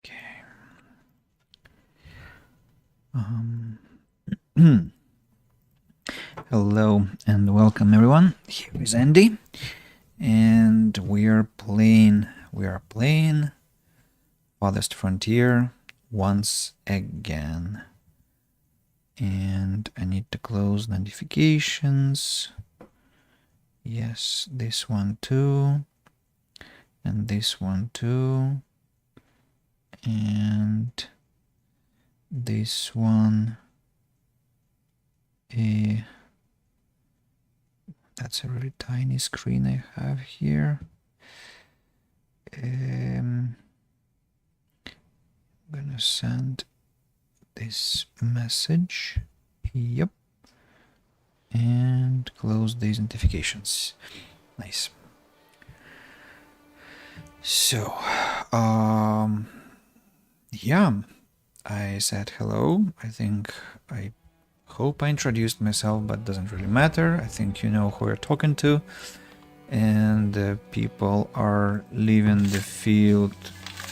Okay. Hello and welcome everyone. Here is Andy, and we are playing Farthest Frontier once again. And I need to close notifications. Yes, this one too, and this one too, and this one. That's a really tiny screen I have here. I'm gonna send this message. Yep. And close these notifications. Nice. So, yeah, I said hello. I hope I introduced myself, but doesn't really matter. I think you know who you're talking to. And people are leaving the field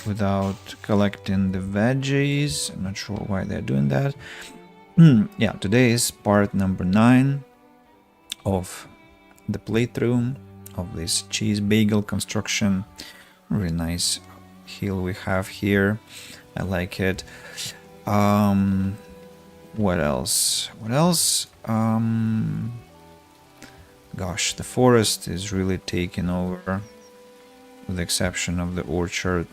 without collecting the veggies. I'm not sure why they're doing that. Yeah, today is part number 9 of the playthrough of this Cheesebagel construction. Really nice hill we have here. I like it. What else? Gosh, the forest is really taking over, with the exception of the orchard.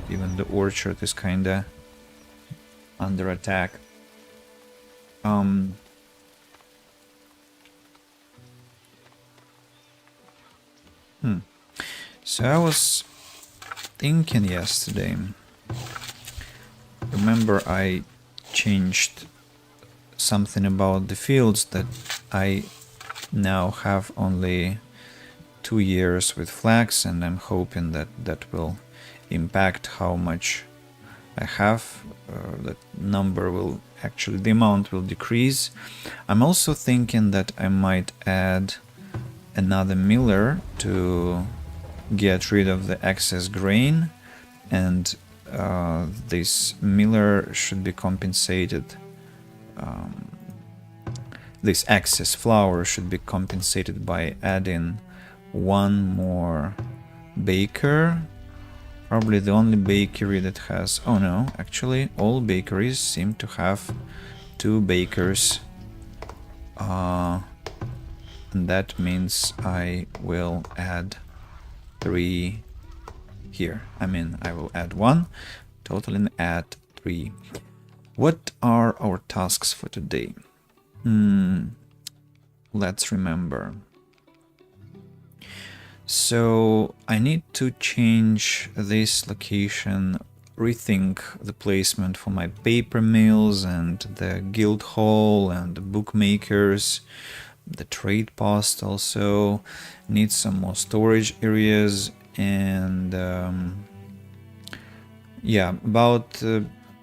Even the orchard is kinda under attack. So I was thinking yesterday. Remember, I changed something about the fields, that I now have only 2 years with flax, and I'm hoping that that will impact how much I have. That number will actually, the amount will decrease. I'm also thinking that I might add another miller to get rid of the excess grain, and this miller should be compensated. This excess flour should be compensated by adding one more baker. Probably the only bakery that has... Oh no, actually all bakeries seem to have 2 bakers. And that means I will add 3 here. I mean, I will add 1, totaling add 3. What are our tasks for today? Let's remember. So I need to change this location, rethink the placement for my paper mills and the guild hall and the bookmakers. The trade post also needs some more storage areas. And yeah, about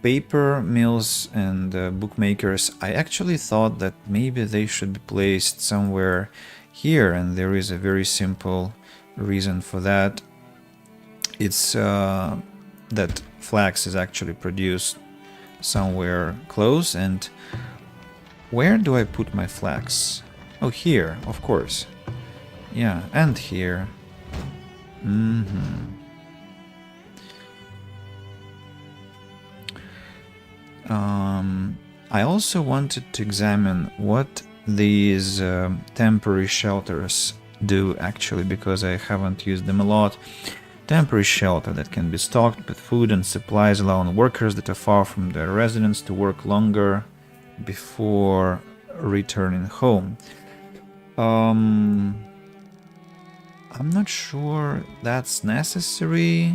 paper mills and bookmakers, I actually thought that maybe they should be placed somewhere here, and there is a very simple reason for that. It's that flax is actually produced somewhere close. And where do I put my flax? Oh, here, of course. Yeah, and here. I also wanted to examine what these temporary shelters do actually, because I haven't used them a lot. Temporary shelter that can be stocked with food and supplies, allowing workers that are far from their residence to work longer before returning home. I'm not sure that's necessary,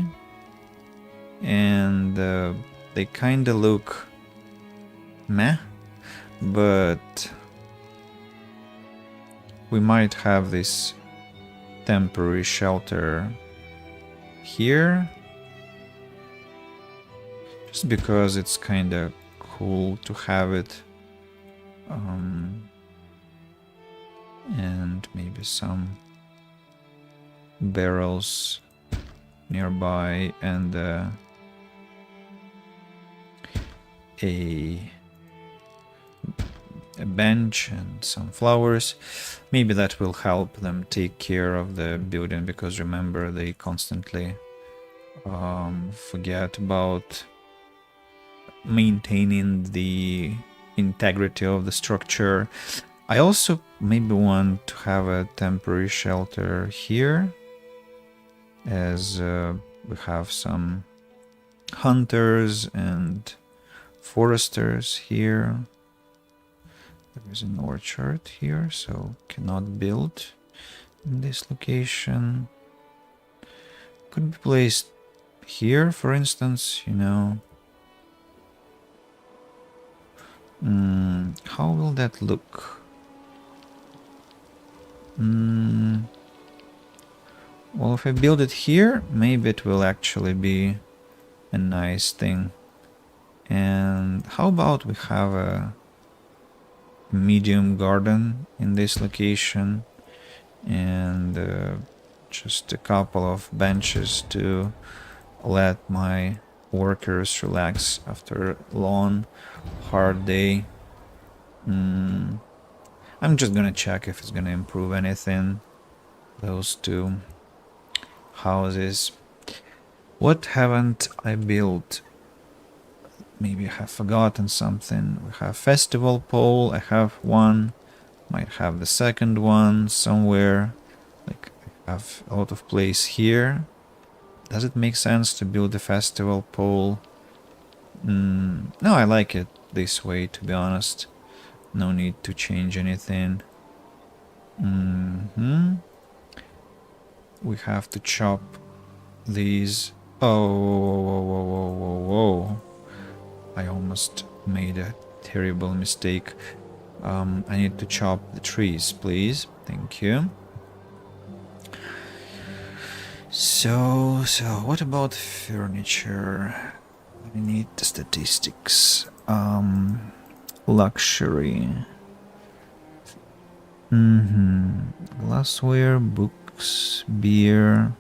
and they kinda look meh, but we might have this temporary shelter here just because it's kinda cool to have it. And maybe some barrels nearby and a bench and some flowers. Maybe that will help them take care of the building, because remember, they constantly forget about maintaining the integrity of the structure. I also maybe want to have a temporary shelter here, as we have some hunters and foresters here. There is an orchard here, so cannot build in this location. Could be placed here, for instance, you know. How will that look? Well, if I build it here, maybe it will actually be a nice thing. And how about we have a medium garden in this location, and just a couple of benches to let my workers relax after a long, hard day. I'm just gonna check if it's gonna improve anything. Those two houses. What haven't I built? Maybe I have forgotten something. We have festival pole. I have one. Might have the second one somewhere. Like, I have a lot of place here. Does it make sense to build a festival pole? No, I like it this way, to be honest. No need to change anything. We have to chop these. Oh, whoa, whoa, whoa, whoa, whoa. I almost made a terrible mistake. I need to chop the trees, please. Thank you. So what about furniture? I need the statistics. Luxury. Glassware, books, beer.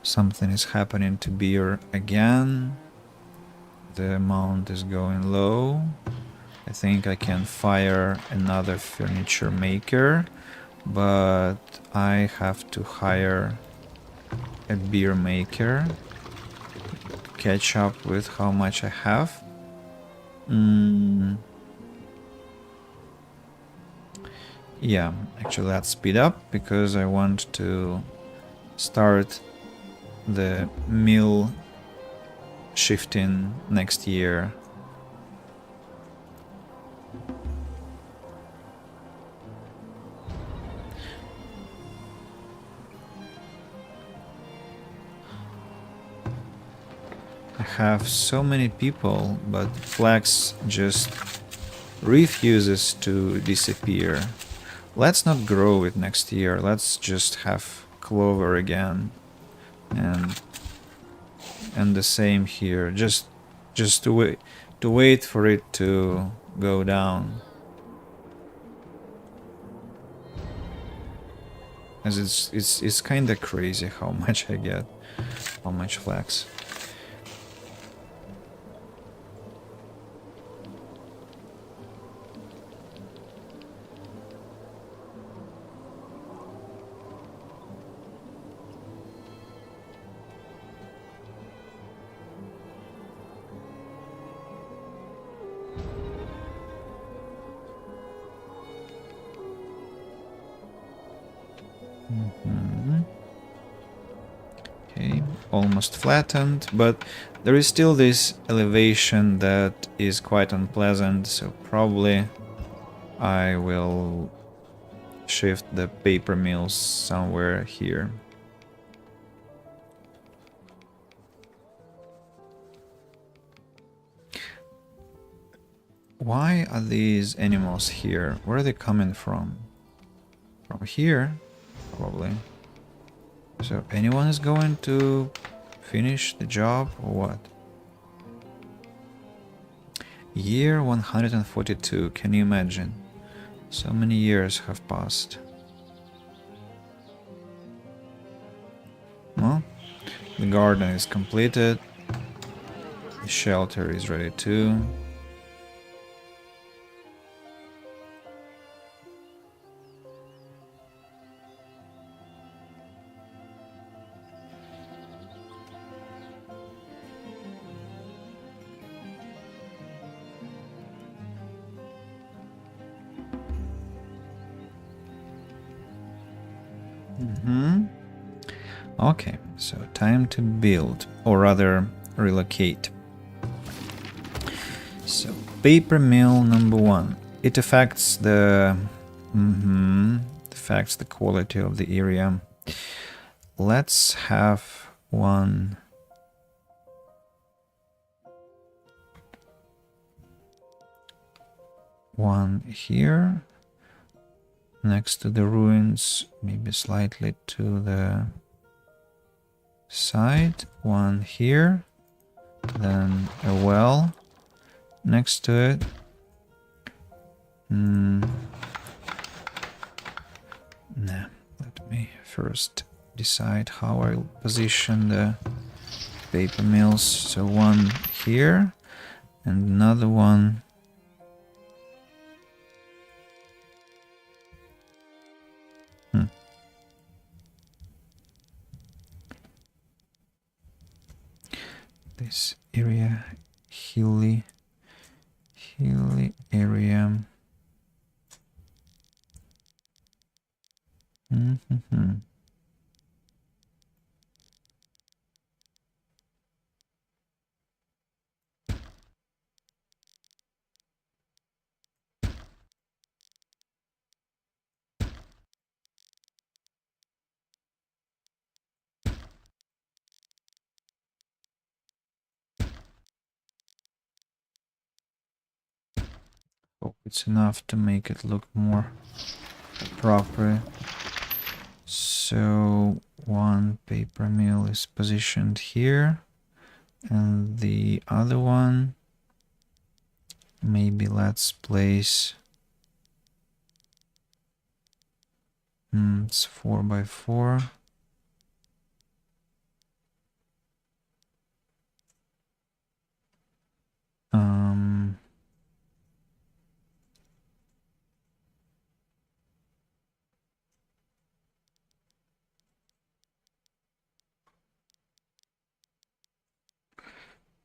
Something is happening to beer again. The amount is going low. I think I can fire another furniture maker, but I have to hire a beer maker to catch up with how much I have. Yeah, actually let's speed up, because I want to start the mill shifting next year. I have so many people, but flax just refuses to disappear. Let's not grow it next year. Let's just have clover again, and the same here. Just to wait for it to go down, as it's kind of crazy how much I get, how much flax. almost flattened, but there is still this elevation that is quite unpleasant, so probably I will shift the paper mills somewhere here. Why are these animals here? Where are they coming from? From here, probably. So anyone is going to finish the job or what? Year 142, can you imagine? So many years have passed. Well, the garden is completed. The shelter is ready too. Okay, so time to build, or rather relocate. So paper mill number 1. It affects the affects the quality of the area. Let's have one here next to the ruins, maybe slightly to the side, one here, then a well next to it. Nah, let me first decide how I'll position the paper mills. So one here and another one this area, hilly area. Hope it's enough to make it look more proper. So one paper mill is positioned here, and the other one, maybe let's place it's 4x4.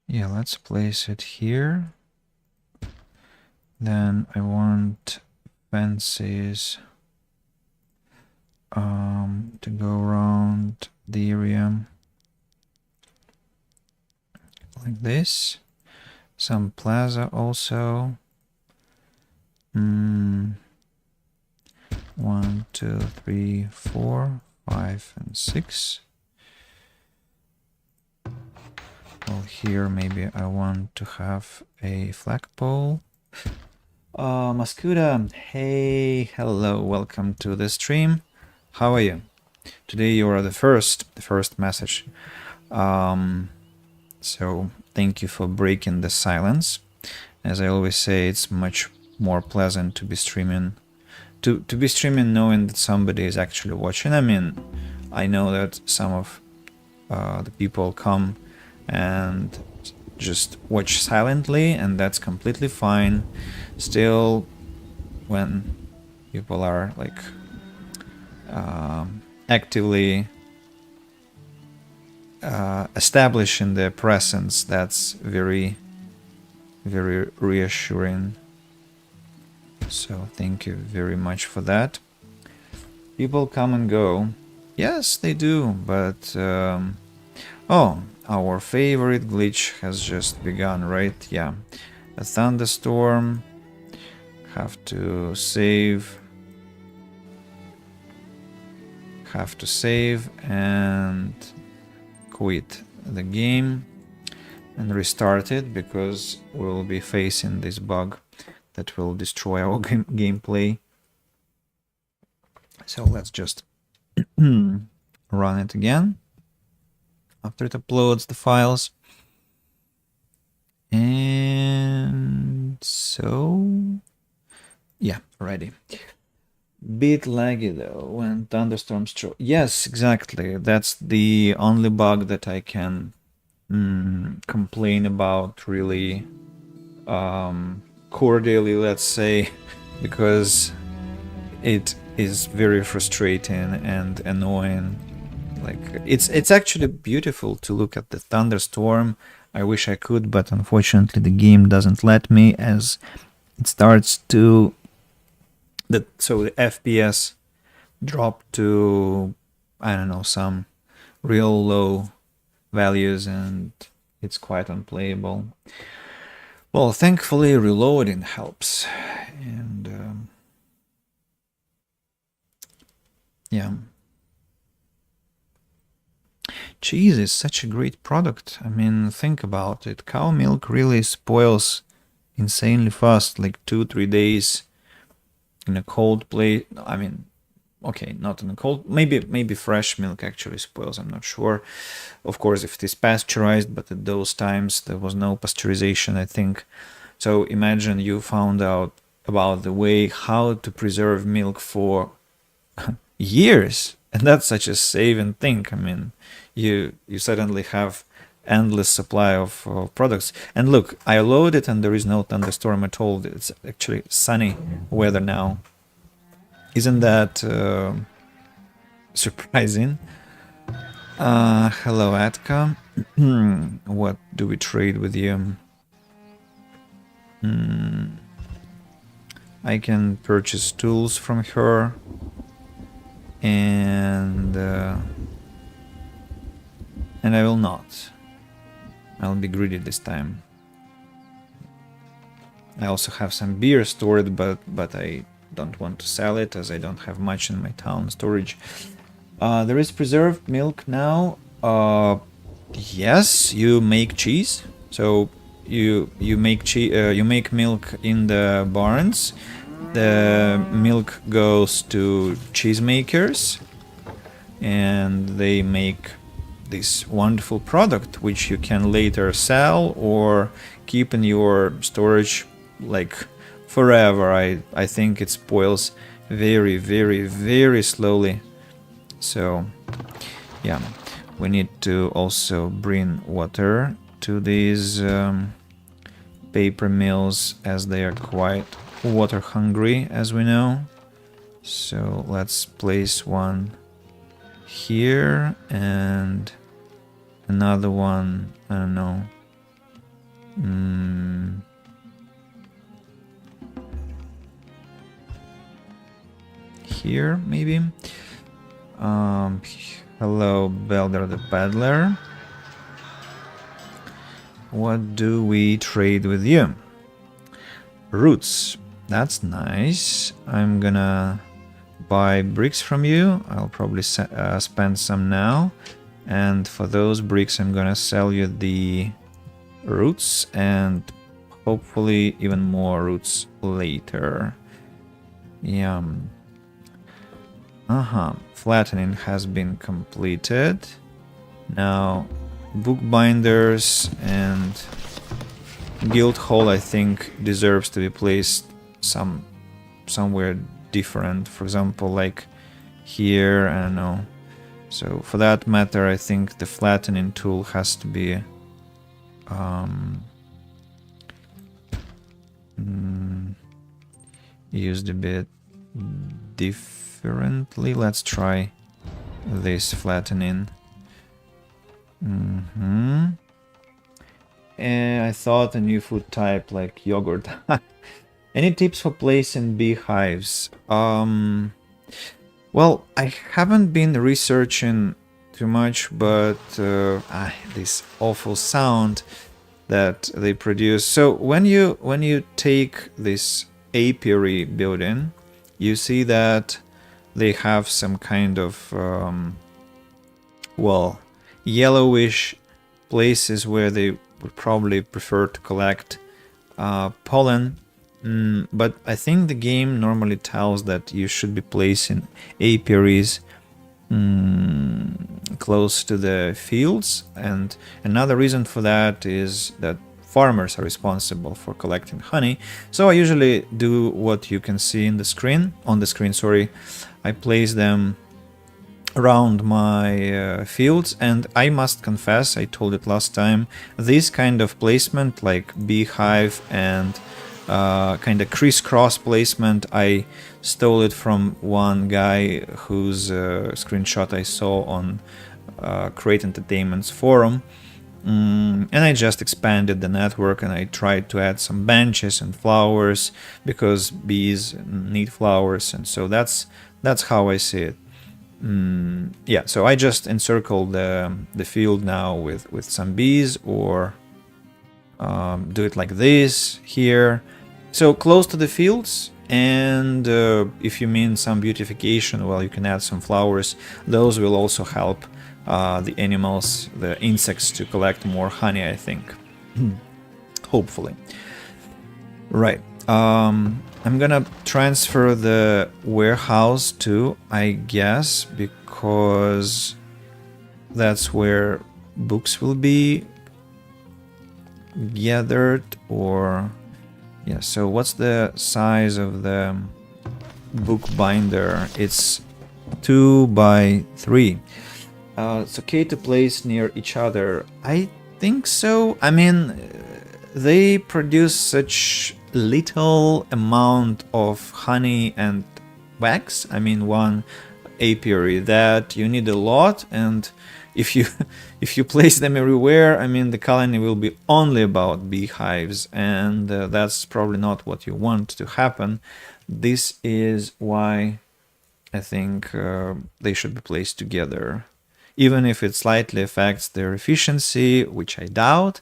Yeah, let's place it here. Then I want fences to go around the area like this. Some plaza also. 1, 2, 3, 4, 5, and 6. Well, here maybe I want to have a flagpole. Mascuda, hey, hello, welcome to the stream. How are you? Today you are the first message. So thank you for breaking the silence. As I always say, it's much more pleasant to be streaming, to be streaming knowing that somebody is actually watching. I mean, I know that some of the people come and just watch silently, and that's completely fine. Still, when people are like actively establishing their presence, that's very reassuring. So thank you very much for that. People come and go. Yes, they do, but Oh, our favorite glitch has just begun, right? Yeah. A thunderstorm. Have to save. Have to save and quit the game and restart it because we'll be facing this bug that will destroy our gameplay. So let's just run it again after it uploads the files. And so, yeah, ready. Bit laggy though when thunderstorms show. Yes, exactly. That's the only bug that I can complain about really cordially, let's say, because it is very frustrating and annoying. Like it's actually beautiful to look at the thunderstorm. I wish I could, but unfortunately the game doesn't let me, as it starts to so the FPS dropped to, I don't know, some real low values, and it's quite unplayable. Well, thankfully reloading helps, and yeah. Cheese is such a great product. I mean, think about it. Cow milk really spoils insanely fast, like 2-3 days in a cold place. I mean, okay, not in a cold. Maybe fresh milk actually spoils. I'm not sure. Of course, if it is pasteurized, but at those times there was no pasteurization, I think. So imagine you found out about the way how to preserve milk for years, and that's such a saving thing. I mean, you suddenly have endless supply of products. And look, I load it and there is no thunderstorm at all. It's actually sunny weather now. Isn't that surprising? Hello, Atka. What do we trade with you? I can purchase tools from her, and I will not. I'll be greedy this time. I also have some beer stored, but I don't want to sell it as I don't have much in my town storage. There is preserved milk now. Yes, you make cheese. So you make milk in the barns. The milk goes to cheesemakers, and they make this wonderful product which you can later sell or keep in your storage like forever. I think it spoils very, very, very slowly. So yeah, we need to also bring water to these paper mills, as they are quite water hungry, as we know. So let's place one here and another one, I don't know, here maybe. Hello, Belder the Peddler. What do we trade with you? Roots. That's nice. I'm gonna buy bricks from you. I'll probably spend some now. And for those bricks, I'm gonna sell you the roots and hopefully even more roots later. Yeah. Flattening has been completed. Now, bookbinders and guild hall, I think, deserves to be placed somewhere different. For example, like here, I don't know. So for that matter, I think the flattening tool has to be used a bit differently. Let's try this flattening. I thought a new food type like yogurt. Any tips for placing beehives? Well, I haven't been researching too much, but this awful sound that they produce. So when you take this apiary building, you see that they have some kind of well, yellowish places where they would probably prefer to collect pollen. But I think the game normally tells that you should be placing apiaries close to the fields, and another reason for that is that farmers are responsible for collecting honey. So I usually do what you can see in the screen, on the screen, sorry. I place them around my fields, and I must confess, I told it last time, this kind of placement, like beehive and kind of crisscross placement, I stole it from one guy whose screenshot I saw on Create Entertainment's forum. And I just expanded the network, and I tried to add some benches and flowers because bees need flowers, and so that's how I see it. Yeah, so I just encircle the field now with some bees, or do it like this here. So close to the fields, and if you mean some beautification, well, you can add some flowers. Those will also help the animals, the insects, to collect more honey, I think. Hopefully. Right. I'm gonna transfer the warehouse to, I guess, because that's where books will be gathered, or yeah. So what's the size of the book binder? It's 2 by 3. It's okay to place near each other. I think so. I mean, they produce such little amount of honey and wax. I mean, one apiary, that you need a lot, and if you place them everywhere, I mean, the colony will be only about beehives, and that's probably not what you want to happen. This is why I think they should be placed together, even if it slightly affects their efficiency, which I doubt.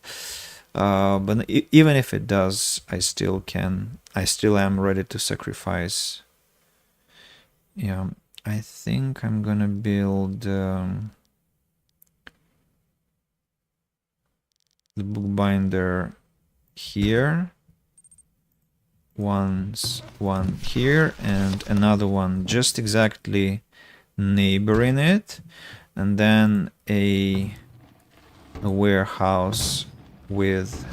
But even if it does, I still am ready to sacrifice. Yeah, I think I'm gonna build the bookbinder here. One here, and another one just exactly neighboring it, and then a warehouse with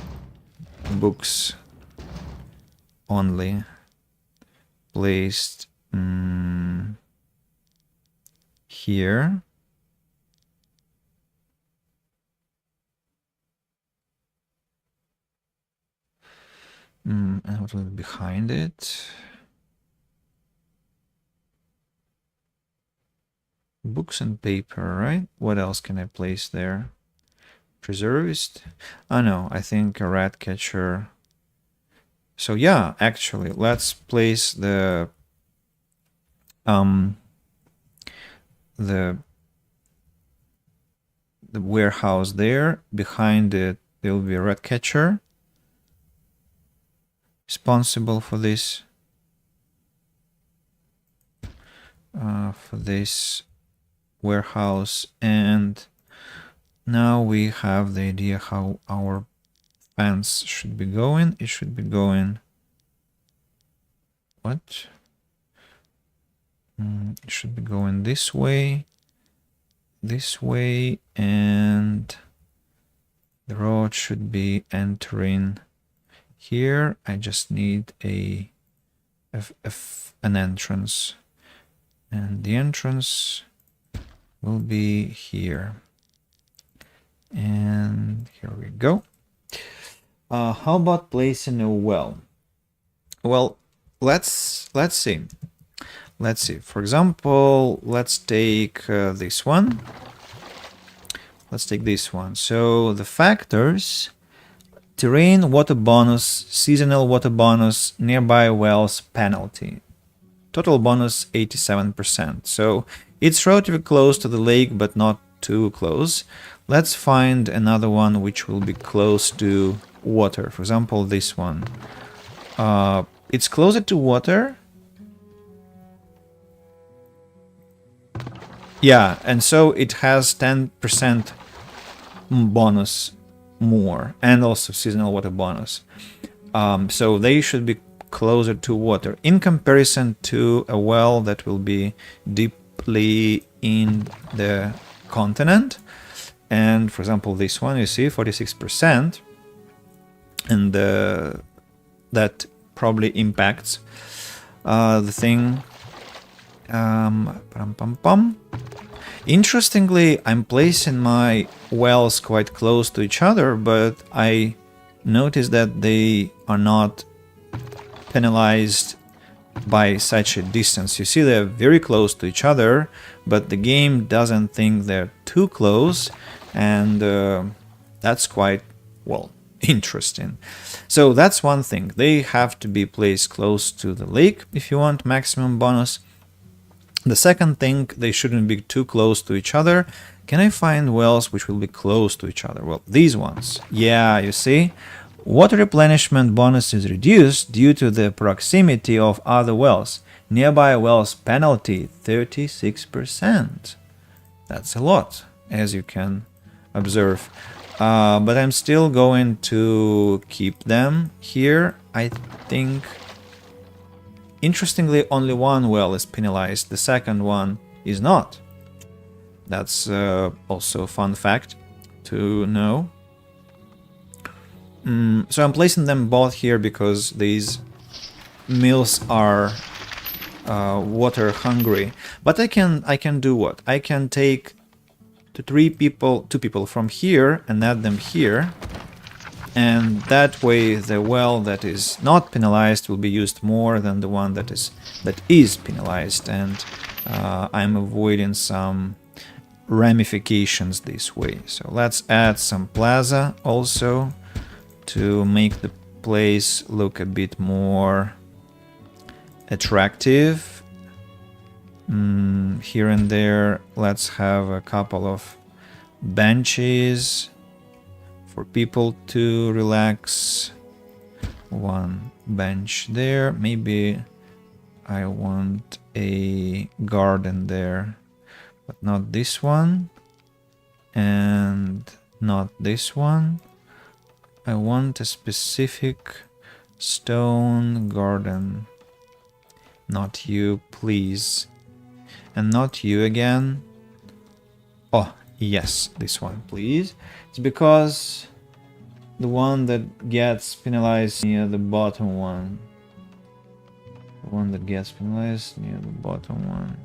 books only placed here. And what will be behind it? Books and paper, right? What else can I place there? Preservist? Oh no, I think a rat catcher. So yeah, actually, let's place the warehouse there. Behind it, there will be a rat catcher responsible for this warehouse. And now we have the idea how our fence should be going. It should be going what? It should be going this way, and the road should be entering here. I just need an entrance, and the entrance will be here. And here we go. How about placing a well? Well, let's see. Let's see. For example, let's take this one. Let's take this one. So the factors: terrain, water bonus, seasonal water bonus, nearby wells penalty. Total bonus 87%. So it's relatively close to the lake, but not too close. Let's find another one which will be close to water. For example, this one. It's closer to water. Yeah, and so it has 10% bonus more, and also seasonal water bonus. So they should be closer to water in comparison to a well that will be deeply in the continent. And for example, this one, you see 46%, and that probably impacts the thing. Interestingly, I'm placing my wells quite close to each other, but I notice that they are not penalized by such a distance. You see, they're very close to each other, but the game doesn't think they're too close, and that's quite, well, interesting. So that's one thing. They have to be placed close to the lake if you want maximum bonus. The second thing, they shouldn't be too close to each other. Can I find wells which will be close to each other? Well, these ones. Yeah, you see? Water replenishment bonus is reduced due to the proximity of other wells. Nearby wells penalty 36%. That's a lot, as you can observe. But I'm still going to keep them here. I think, interestingly, only one well is penalized. The second one is not. That's also a fun fact to know. So I'm placing them both here because these mills are water hungry. But I can do what? I can take two people from here and add them here, and that way the well that is not penalized will be used more than the one that is penalized, and I'm avoiding some ramifications this way. So let's add some plaza also to make the place look a bit more attractive. Here and there, let's have a couple of benches for people to relax. One bench there. Maybe I want a garden there, but not this one, and not this one. I want a specific stone garden. Not you, please. And not you again. Oh, yes, this one, please. It's because the one that gets penalized near the bottom one. The one that gets penalized near the bottom one.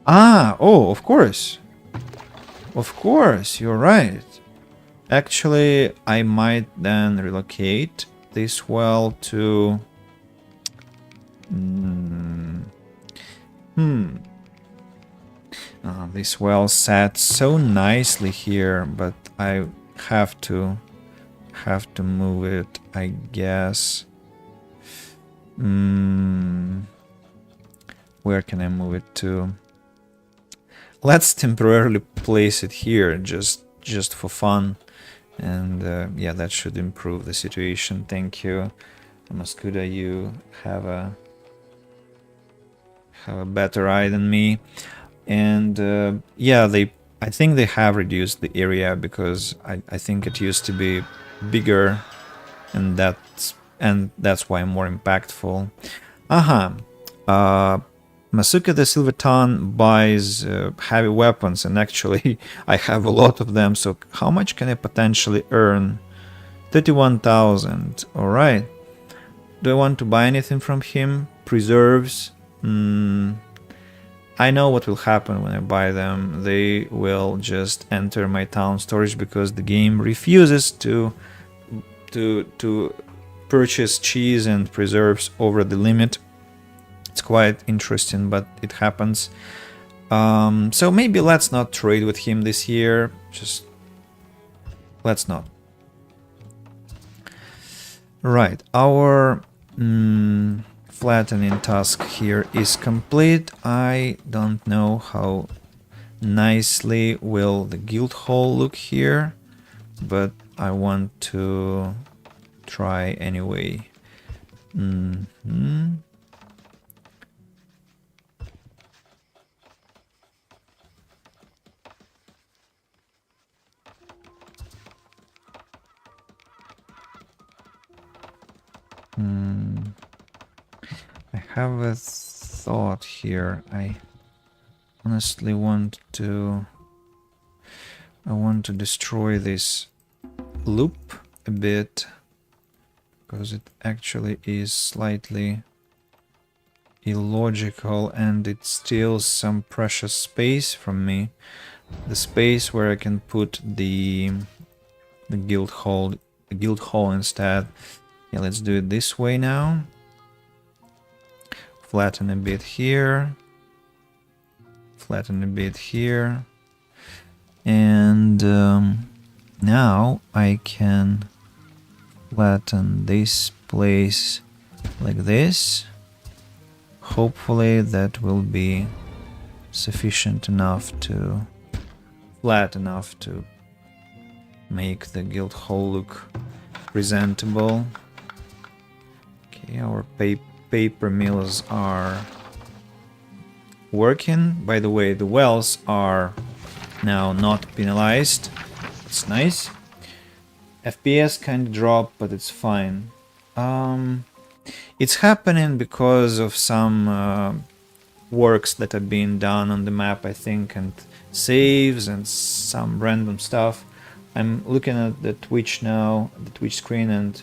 Ah, oh, of course. Of course, you're right. Actually, I might then relocate this well to... This well sat so nicely here, but I have to move it, I guess. Where can I move it to? Let's temporarily place it here, just for fun. And yeah, that should improve the situation. Thank you, Mascuda. You have a better eye than me. And yeah, I think they have reduced the area, because I think it used to be bigger, and that's why more impactful. Masuka the Silverton buys heavy weapons, and actually I have a lot of them, so how much can I potentially earn? 31,000, alright. Do I want to buy anything from him? Preserves? I know what will happen when I buy them. They will just enter my town storage, because the game refuses to purchase cheese and preserves over the limit. It's quite interesting, but it happens. So maybe let's not trade with him this year. Just let's not. Right, our flattening task here is complete. I don't know how nicely will the guild hall look here, but I want to try anyway. I have a thought here. I honestly want to destroy this loop a bit, because it actually is slightly illogical and it steals some precious space from me. The space where I can put the guild hall instead. Yeah, let's do it this way now. Flatten a bit here. Flatten a bit here. And now I can flatten this place like this. Hopefully that will be sufficient enough to flat enough to make the guild hall look presentable. Okay, our paper mills are working. By the way, the wells are now not penalized. It's nice. FPS kind of dropped, but it's fine. It's happening because of some works that are being done on the map, I think, and saves and some random stuff. I'm looking at the Twitch now, the Twitch screen, and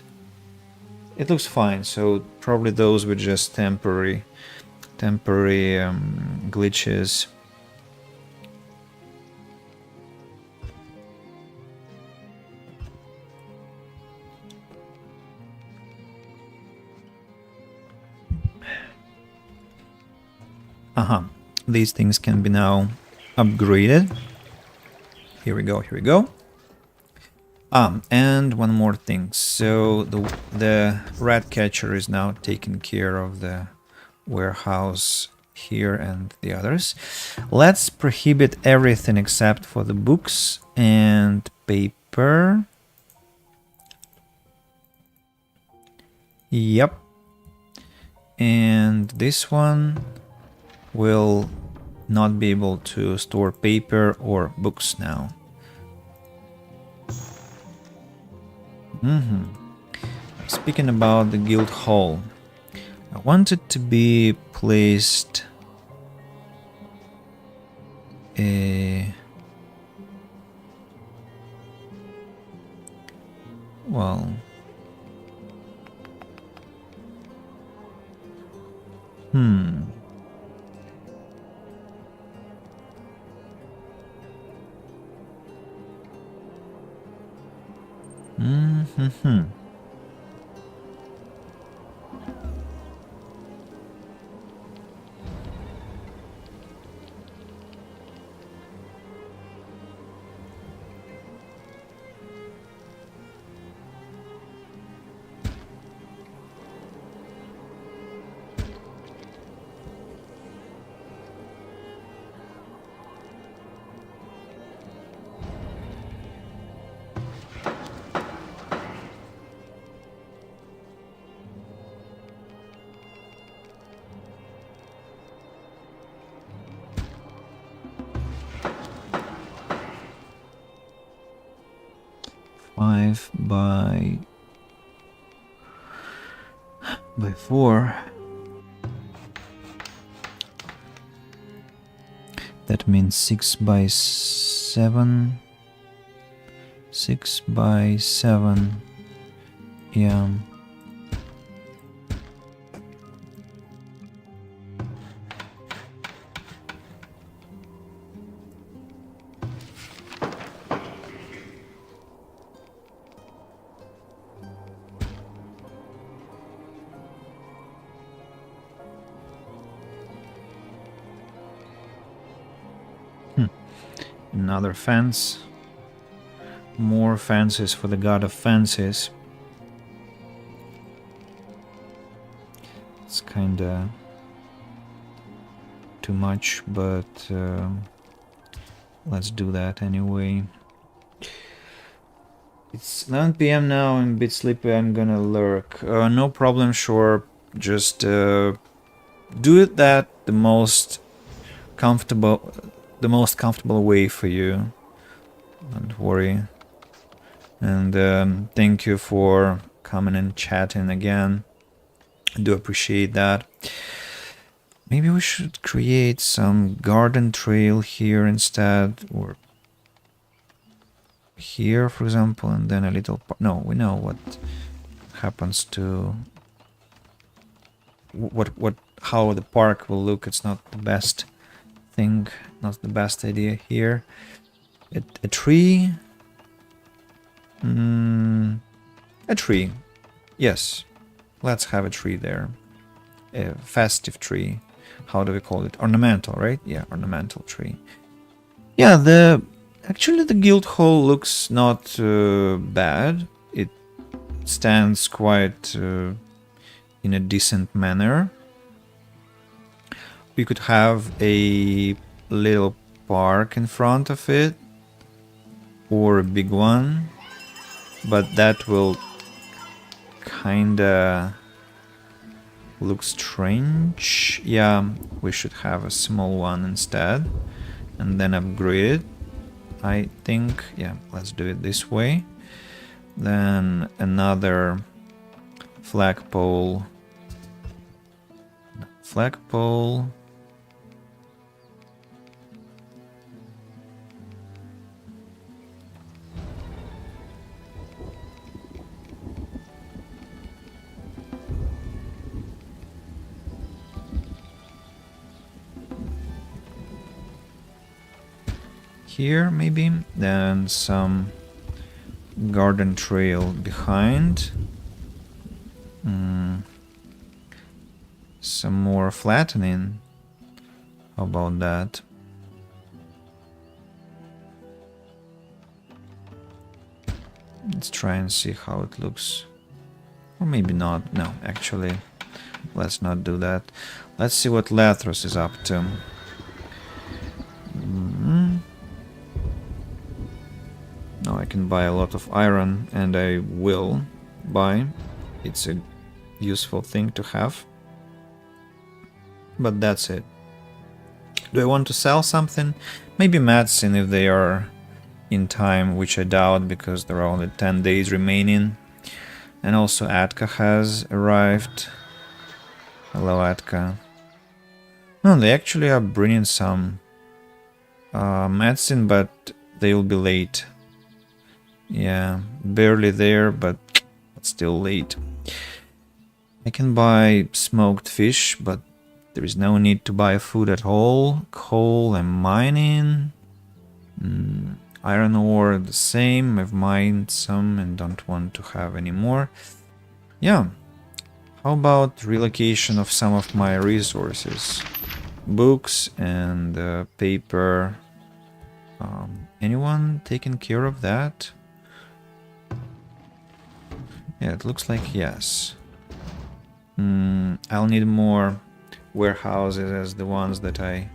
it looks fine. So probably those were just temporary glitches. These things can be now upgraded. Here we go, here we go. And one more thing. So the rat catcher is now taking care of the warehouse here and the others. Let's prohibit everything except for the books and paper. Yep. And this one will not be able to store paper or books now. Speaking about the guild hall, I want it to be placed well, five by 4. That means 6 by 7. 6 by 7. Yeah. Another fence. More fences for the god of fences. It's kinda too much, but let's do that anyway. It's 11 p.m. now. I'm a bit sleepy. I'm gonna lurk. No problem, sure. Just do it that the most comfortable way for you. Don't worry. And thank you for coming and chatting again. I do appreciate that. Maybe we should create some garden trail here instead, or here, for example, and then a little... No, we know what happens to... how the park will look. It's not the best thing, not the best idea here. A tree... a tree. Yes, let's have a tree there. A festive tree. How do we call it? Ornamental, right? Yeah, ornamental tree. Yeah, actually the guild hall looks not bad. It stands quite in a decent manner. We could have a little park in front of it, or a big one, but that will kinda look strange. Yeah, we should have a small one instead, and then upgrade it, I think. Yeah, let's do it this way. Then another flagpole. Here, maybe, then some garden trail behind. Some more flattening. How about that? Let's try and see how it looks. Or maybe not. No, actually, let's not do that. Let's see what Lathros is up to. Now I can buy a lot of iron, and I will buy. It's a useful thing to have. But that's it. Do I want to sell something? Maybe medicine if they are in time, which I doubt because there are only 10 days remaining. And also Atka has arrived. Hello, Atka. No, they actually are bringing some medicine, but they will be late. Yeah, barely there, but still late. I can buy smoked fish, but there is no need to buy food at all. Coal and mining. Iron ore the same. I've mined some and don't want to have any more. Yeah. How about relocation of some of my resources? Books and paper. Anyone taking care of that? Yeah, it looks like yes. I'll need more warehouses, as the ones that I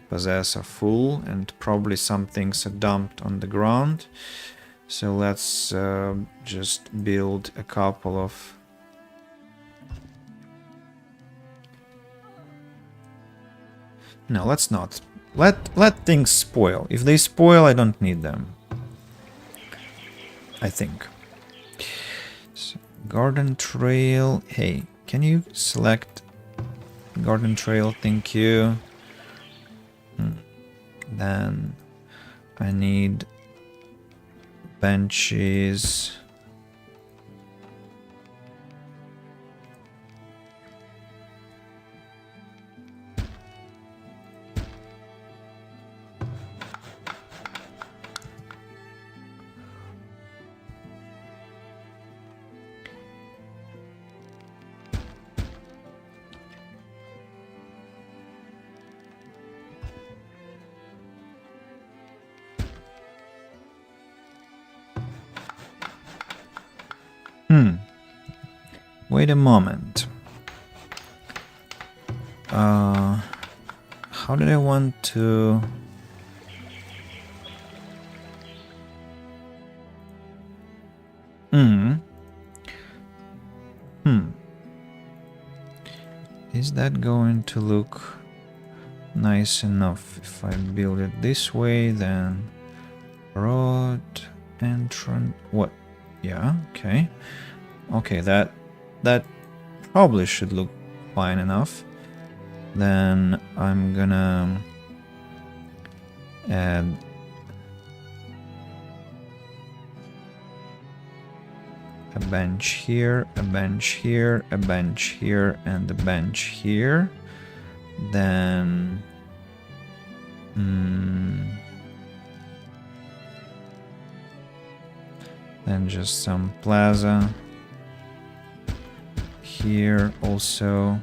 possess are full, and probably some things are dumped on the ground. So let's just build a couple of... No, let's not. Let things spoil. If they spoil, I don't need them. I think. So, garden trail. Hey, can you select garden trail? Thank you. Then I need benches. Wait a moment. How did I want to... Is that going to look nice enough? If I build it this way, then road entrance. What? Yeah, okay. Okay, that probably should look fine enough. Then I'm gonna add a bench here, a bench here, a bench here, and a bench here. Then then just some plaza here also,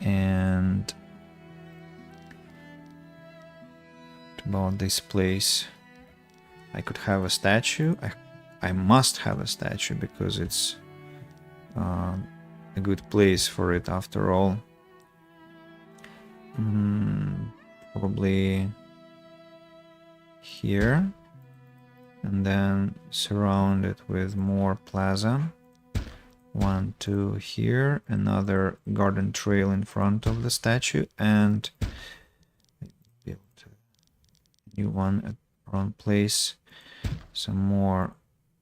and about this place, I could have a statue. I must have a statue because it's a good place for it after all. Probably here, and then surround it with more plaza. 1, 2 here, another garden trail in front of the statue, and build a new one at wrong place. Some more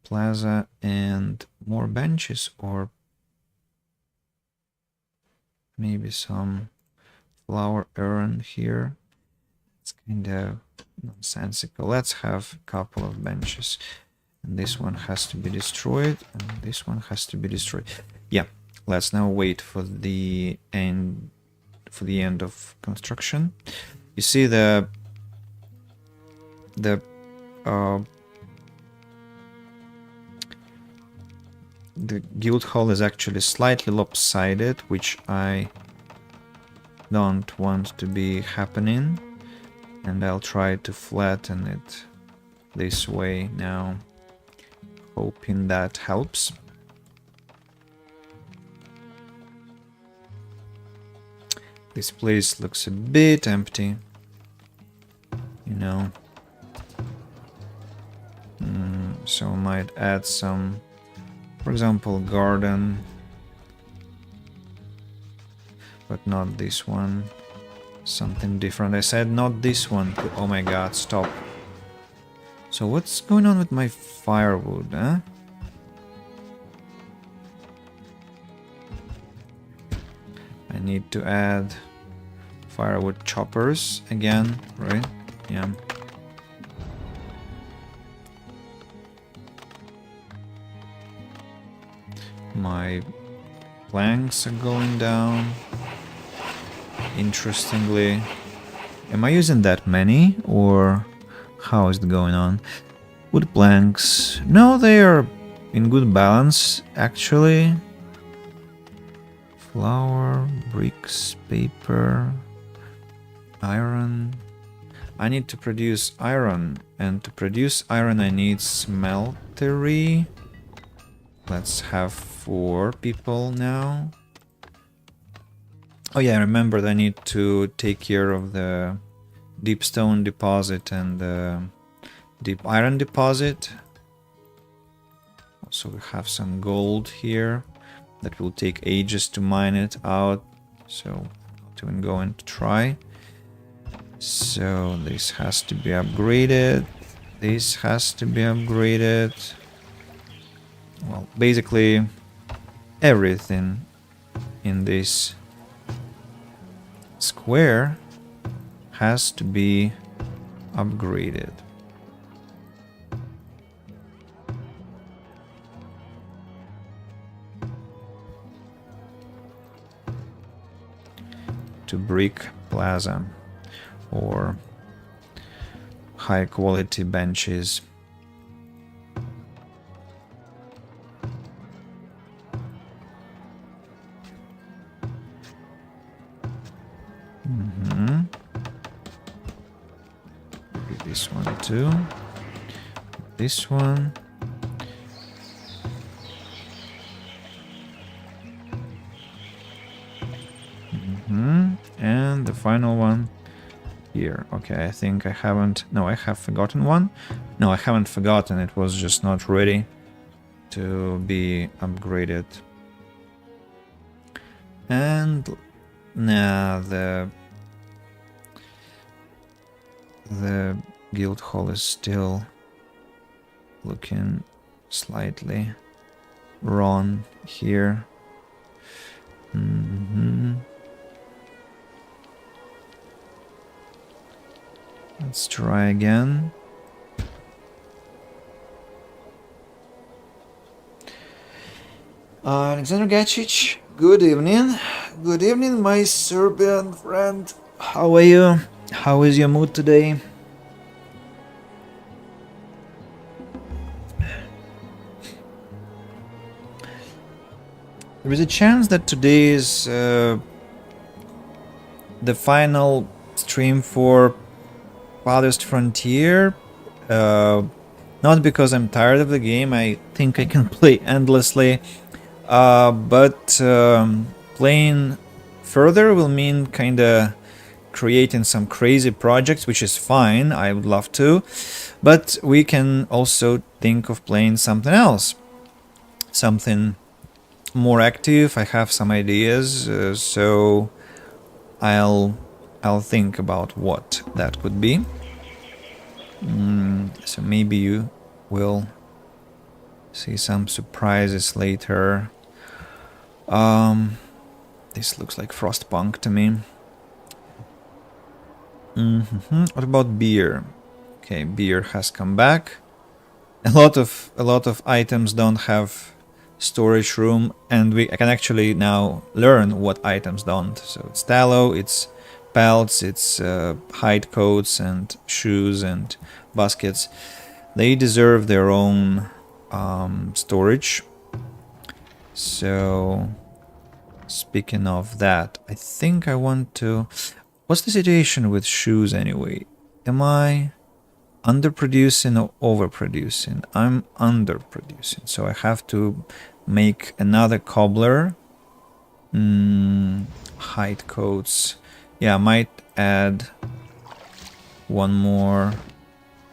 plaza and more benches, or maybe some flower urn here. It's kind of nonsensical. Let's have a couple of benches. And this one has to be destroyed, and this one has to be destroyed. Yeah, let's now wait for the end of construction. You see the guild hall is actually slightly lopsided, which I don't want to be happening, and I'll try to flatten it this way now, hoping that helps. This place looks a bit empty, you know, so I might add some, for example, garden, but not this one. Something different. I said not this one. Oh my god, stop. So what's going on with my firewood, huh? I need to add firewood choppers again, right? Yeah. My planks are going down. Interestingly. Am I using that many, or how is it going on? Wood planks. No, they are in good balance, actually. Flour, bricks, paper, iron. I need to produce iron, and to produce iron I need smeltery. Let's have 4 people now. Oh yeah, I remembered I need to take care of the deep stone deposit and the deep iron deposit. Also we have some gold here that will take ages to mine it out, so I'm not even going to try. So this has to be upgraded. This has to be upgraded. Well, basically everything in this square has to be upgraded. To brick plaza or high quality benches. This one too. This one. And the final one here. Okay, I think I haven't... No, I have forgotten one. No, I haven't forgotten. It was just not ready. to be upgraded. And now the guild hall is still looking slightly wrong here. Let's try again. Alexander Gacic, good evening. Good evening, my Serbian friend. How are you? How is your mood today? There is a chance that today is the final stream for Farthest Frontier. Not because I'm tired of the game, I think I can play endlessly. But playing further will mean kinda creating some crazy projects, which is fine, I would love to. But we can also think of playing something else. Something more active. I have some ideas, so I'll think about what that could be. So maybe you will see some surprises later. This looks like Frostpunk to me. What about beer? Okay, beer has come back. A lot of items don't have storage room, and I can actually now learn what items don't. So it's tallow, it's pelts, it's hide coats and shoes and baskets. They deserve their own storage. So speaking of that, I think I want to... What's the situation with shoes anyway? Am I underproducing or overproducing? I'm underproducing, so I have to make another cobbler. Hide coats. Yeah, I might add one more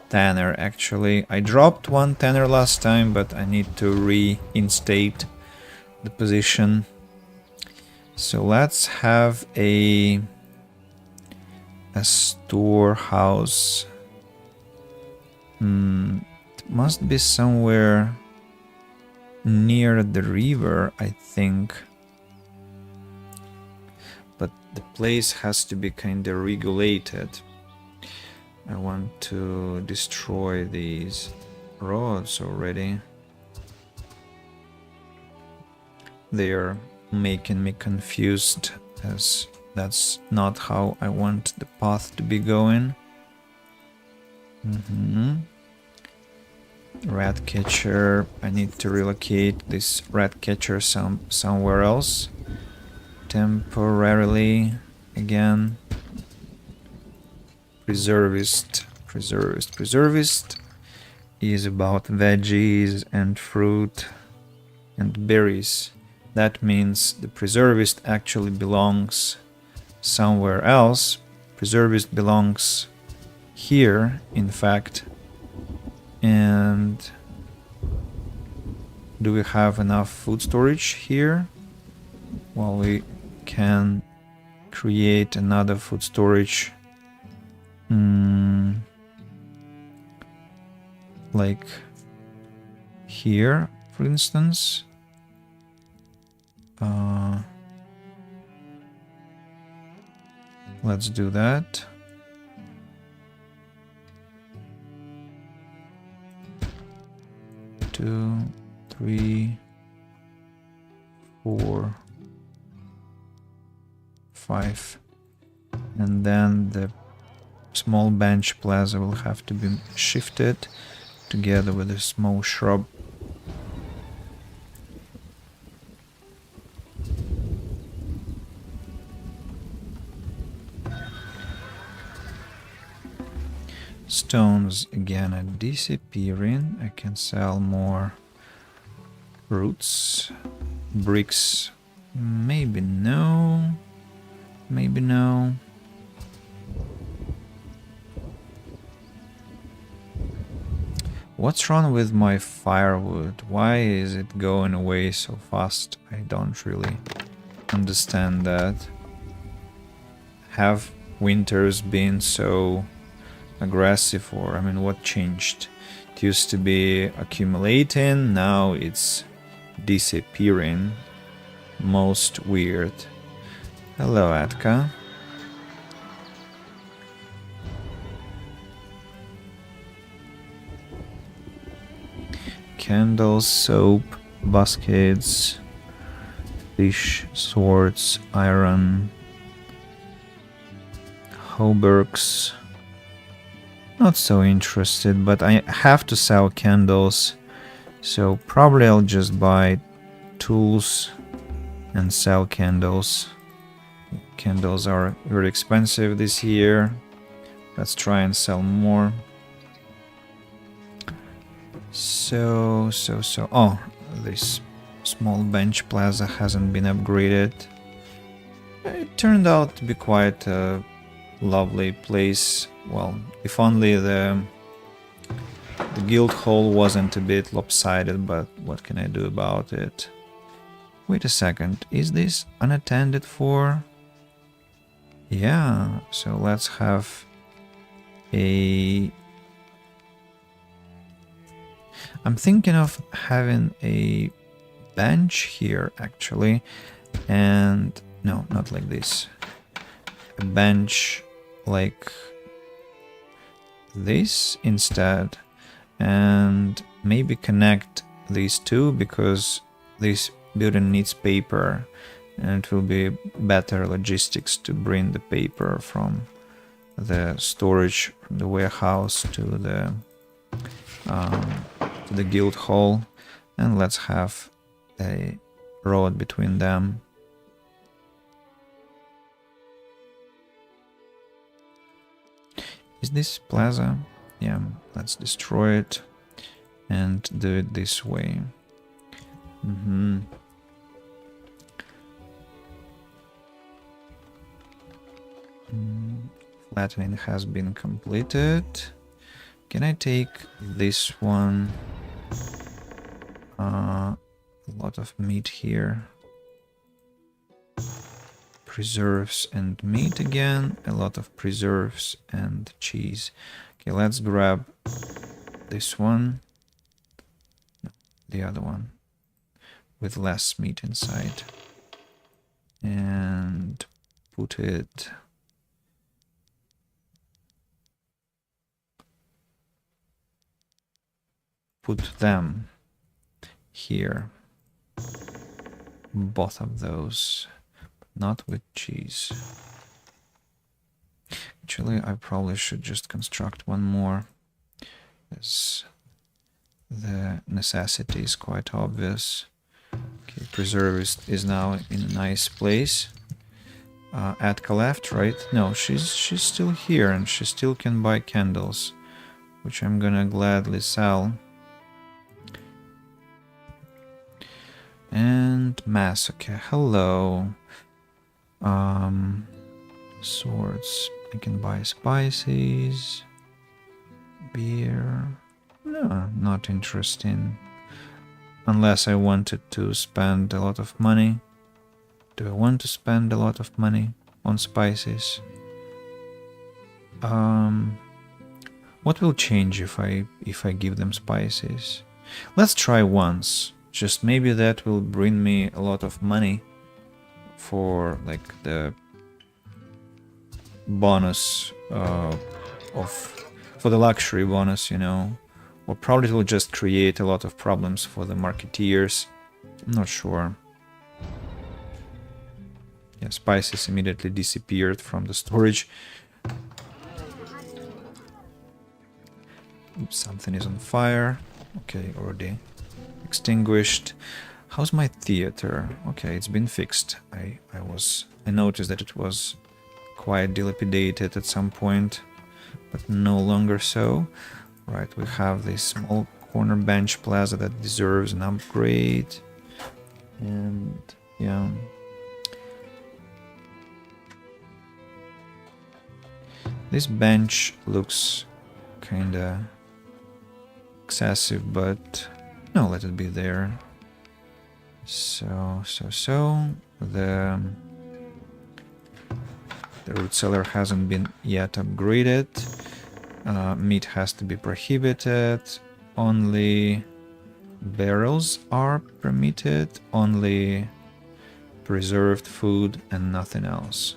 tanner actually. I dropped one tanner last time, but I need to reinstate the position. So let's have a storehouse. It must be somewhere near the river, I think. But the place has to be kind of regulated. I want to destroy these roads already. They are making me confused, as that's not how I want the path to be going. Rat catcher. I need to relocate this rat catcher somewhere else. Temporarily again. Preservist is about veggies and fruit and berries. That means the preservist actually belongs somewhere else. Preservist belongs here, in fact. And do we have enough food storage here? Well, we can create another food storage, like here, for instance. Let's do that. Two, 3, 4, 5, and then the small bench plaza will have to be shifted together with a small shrub. Stones again are disappearing. I can sell more roots. Bricks, maybe no. Maybe no. What's wrong with my firewood? Why is it going away so fast? I don't really understand that. Have winters been so aggressive, or I mean, what changed? It used to be accumulating, now it's disappearing. Most weird. Hello, Atka. Candles, soap, baskets, fish, swords, iron, hauberks. Not so interested, but I have to sell candles, so probably I'll just buy tools and sell candles. Candles are very expensive this year. Let's try and sell more. So. Oh, this small bench plaza hasn't been upgraded. It turned out to be quite a lovely place. Well, if only the guild hall wasn't a bit lopsided, but what can I do about it? Wait a second, is this unattended for? Yeah, so let's have a... I'm thinking of having a bench here, actually, and... no, not like this. A bench like this instead, and maybe connect these two, because this building needs paper, and it will be better logistics to bring the paper from the storage, from the warehouse to the guild hall. And let's have a road between them. Is this plaza? Yeah, let's destroy it and do it this way. Flattening has been completed. Can I take this one? A lot of meat here. Preserves and meat again. A lot of preserves and cheese. Okay, let's grab this one. No, the other one. With less meat inside. And put it... put them here. Both of those. Not with cheese. Actually, I probably should just construct one more, as the necessity is quite obvious. Okay, preserve is now in a nice place. Atka left, right? No, she's still here, and she still can buy candles, which I'm gonna gladly sell. And mass, okay, hello. Swords. I can buy spices. Beer. No, not interesting. Unless I wanted to spend a lot of money. Do I want to spend a lot of money on spices? What will change if I give them spices? Let's try once. Just maybe that will bring me a lot of money for like the bonus for the luxury bonus, you know. Or probably it will just create a lot of problems for the marketeers. I'm not sure. Yeah, spices immediately disappeared from the storage. Oops, something is on fire. Okay, already extinguished. How's my theater? Okay, it's been fixed. I noticed that it was quite dilapidated at some point, but no longer so. Right, we have this small corner bench plaza that deserves an upgrade. And yeah. This bench looks kinda excessive, but no, let it be there. So. The root cellar hasn't been yet upgraded. Meat has to be prohibited. Only barrels are permitted. Only preserved food and nothing else.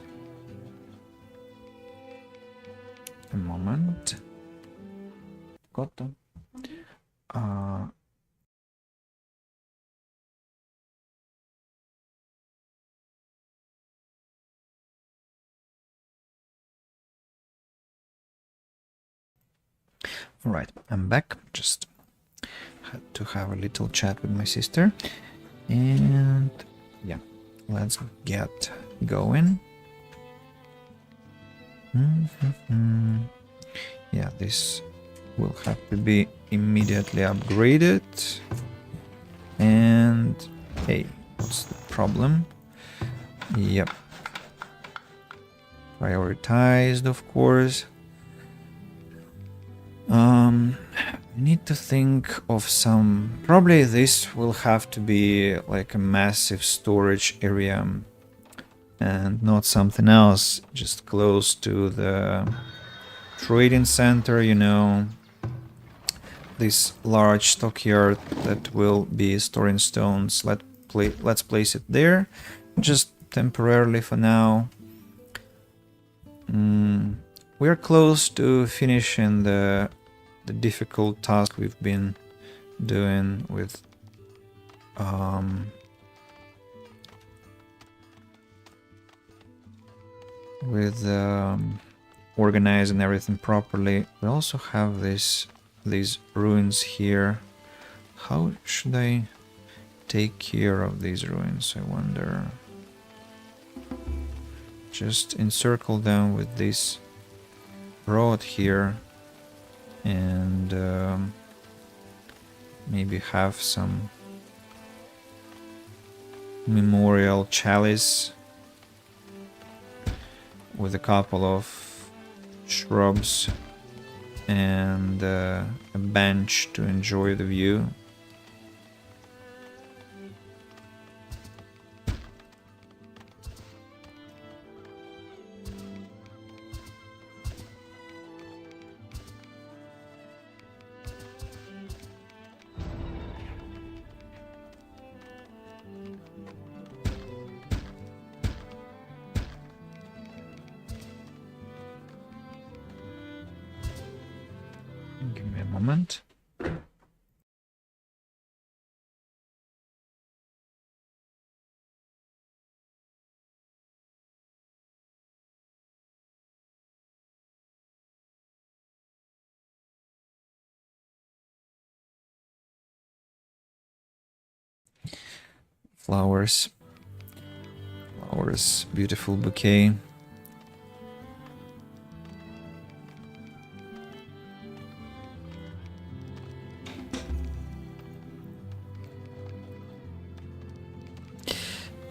A moment. Got them. Alright, I'm back. Just had to have a little chat with my sister. And yeah, let's get going. Yeah, this will have to be immediately upgraded. And hey, what's the problem? Yep. Prioritized, of course. I need to think of some... Probably this will have to be like a massive storage area and not something else, just close to the trading center, you know. This large stockyard that will be storing stones. Let's place it there, just temporarily for now. We are close to finishing the difficult task we've been doing with organizing everything properly. We also have these ruins here. How should I take care of these ruins, I wonder? Just encircle them with this rod here and maybe have some memorial chalice with a couple of shrubs and a bench to enjoy the view. Give me a moment. Flowers, beautiful bouquet.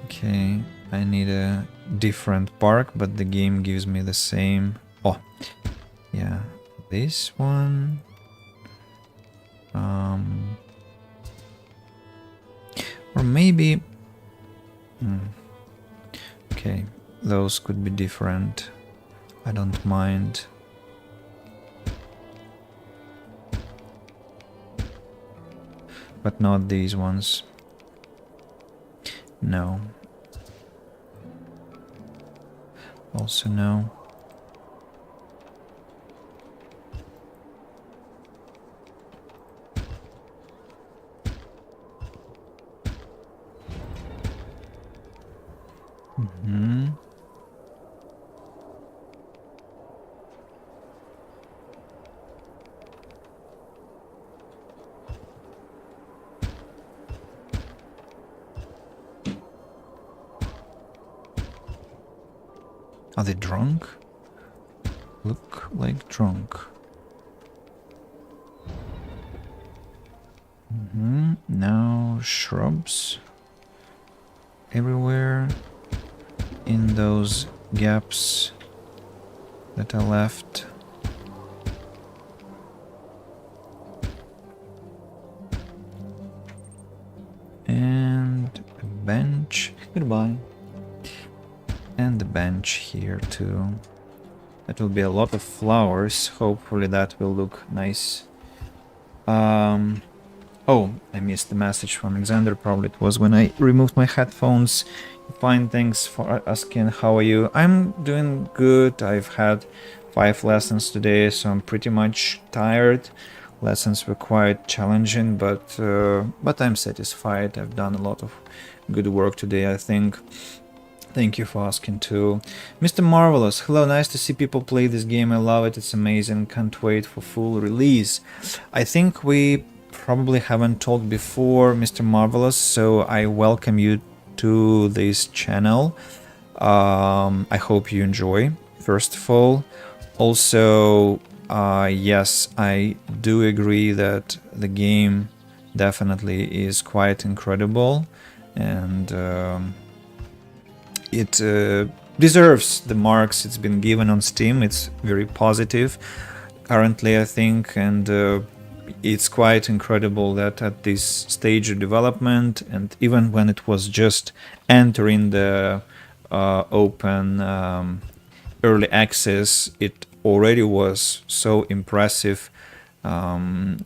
Okay, I need a different park, but the game gives me the same. Oh, yeah, this one. Or maybe... Okay, those could be different. I don't mind. But not these ones. No. Also no. Are they drunk? Look like drunk. Now shrubs everywhere in those gaps that are left. bench. Goodbye. And the bench here too. That will be a lot of flowers. Hopefully that will look nice. Oh, I missed the message from Alexander. Probably it was when I removed my headphones. Fine, thanks for asking. How are you? I'm doing good. I've had 5 lessons today, so I'm pretty much tired. Lessons were quite challenging, but I'm satisfied. I've done a lot of good work today, I think. Thank you for asking too. Mr. Marvelous, hello, nice to see people play this game. I love it, it's amazing. Can't wait for full release. I think we probably haven't talked before, Mr. Marvelous, so I welcome you to this channel. I hope you enjoy, first of all. Also, yes, I do agree that the game definitely is quite incredible, and it deserves the marks it's been given on Steam. It's very positive currently, I think, and it's quite incredible that at this stage of development, and even when it was just entering the open early access, it already was so impressive, and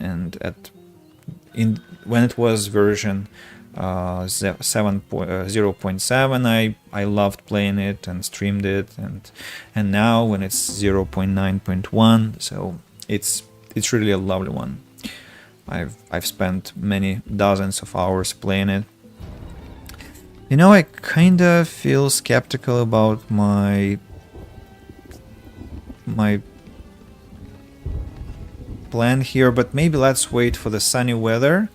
when it was version 0.7, I loved playing it and streamed it, and now when it's 0.9.1, so it's really a lovely one. I've spent many dozens of hours playing it. You know, I kinda feel skeptical about my plan here, but maybe let's wait for the sunny weather.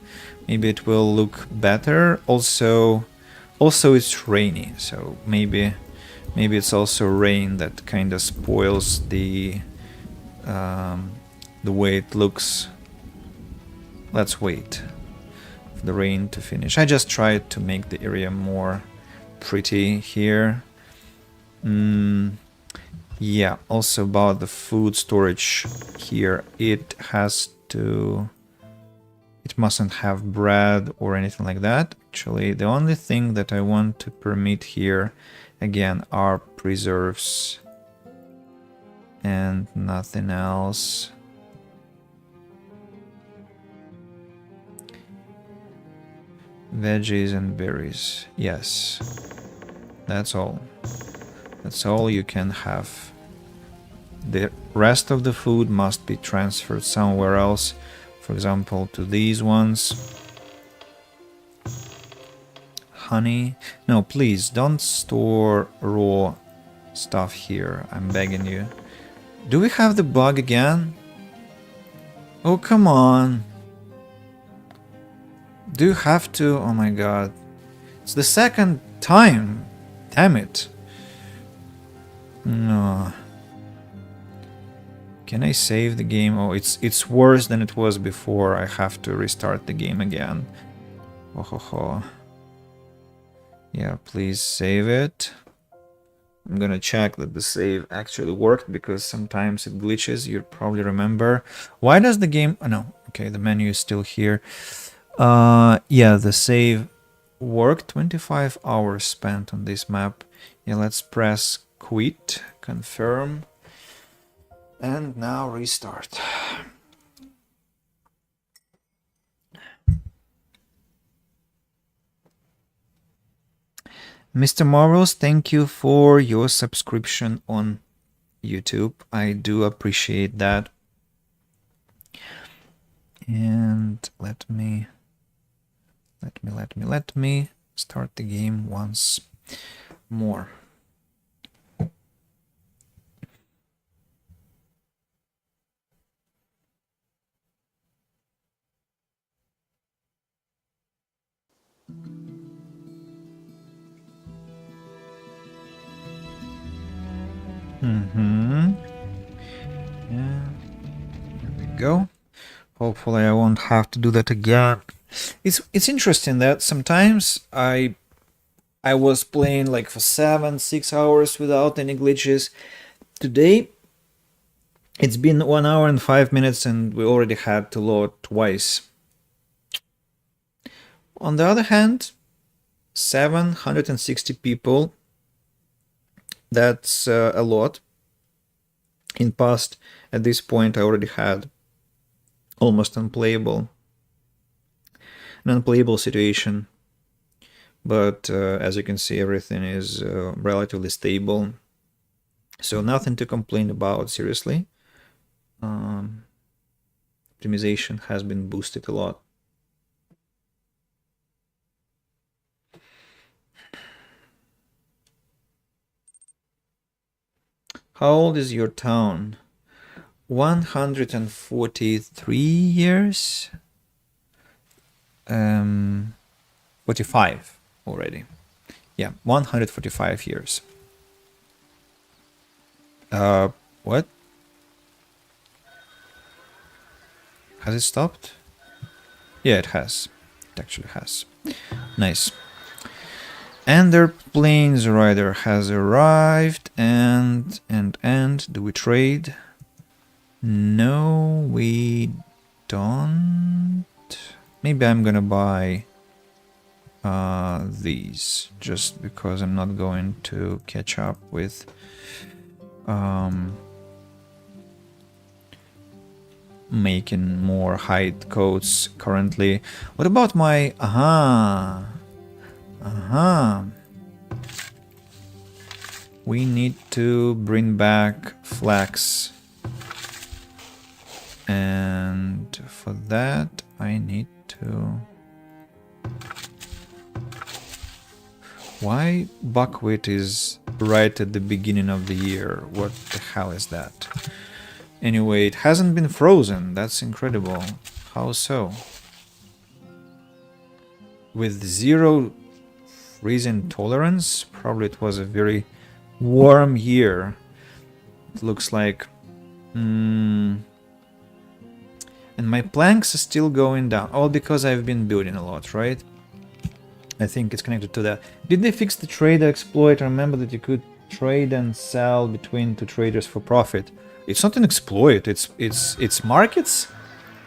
Maybe it will look better. Also it's rainy, so maybe it's also rain that kind of spoils the way it looks. Let's wait for the rain to finish. I just tried to make the area more pretty here. Yeah, also about the food storage here, it mustn't have bread or anything like that. Actually, the only thing that I want to permit here, again, are preserves and nothing else. Veggies and berries, yes, that's all. That's all you can have. The rest of the food must be transferred somewhere else. For example, to these ones. Honey. No, please, don't store raw stuff here. I'm begging you. Do we have the bug again? Oh, come on. Do you have to? Oh my god. It's the second time. Damn it. No. Can I save the game? Oh, it's worse than it was before. I have to restart the game again. Oh ho ho. Yeah, please save it. I'm gonna check that the save actually worked, because sometimes it glitches. You probably remember. Why does the game... Oh no, okay, the menu is still here. Yeah, the save worked. 25 hours spent on this map. Yeah, let's press quit, confirm, and now restart. Mr. Marvels, thank you for your subscription on YouTube. I do appreciate that. And let me start the game once more. Yeah, here we go. Hopefully I won't have to do that again. It's interesting that sometimes I was playing like for 7-6 hours without any glitches. Today it's been 1 hour and 5 minutes and we already had to load twice. On the other hand, 760 people. That's a lot. In past, at this point, I already had almost an unplayable situation. But as you can see, everything is relatively stable. So nothing to complain about, seriously. Optimization has been boosted a lot. How old is your town? 143 years? 45 already. Yeah, 145 years. What? Has it stopped? Yeah, it has. It actually has. Nice. Ender Plains Rider has arrived, and do we trade? No, we don't. Maybe I'm gonna buy these, just because I'm not going to catch up with making more hide coats currently. What about my... We need to bring back flax. And for that, I need to... Why buckwheat is right at the beginning of the year? What the hell is that? Anyway, it hasn't been frozen. That's incredible. How so? With 0 freezing tolerance? Probably it was a very warm year. It looks like... And my planks are still going down. All because I've been building a lot, right? I think it's connected to that. Did they fix the trader exploit? I remember that you could trade and sell between two traders for profit. It's not an exploit. It's markets.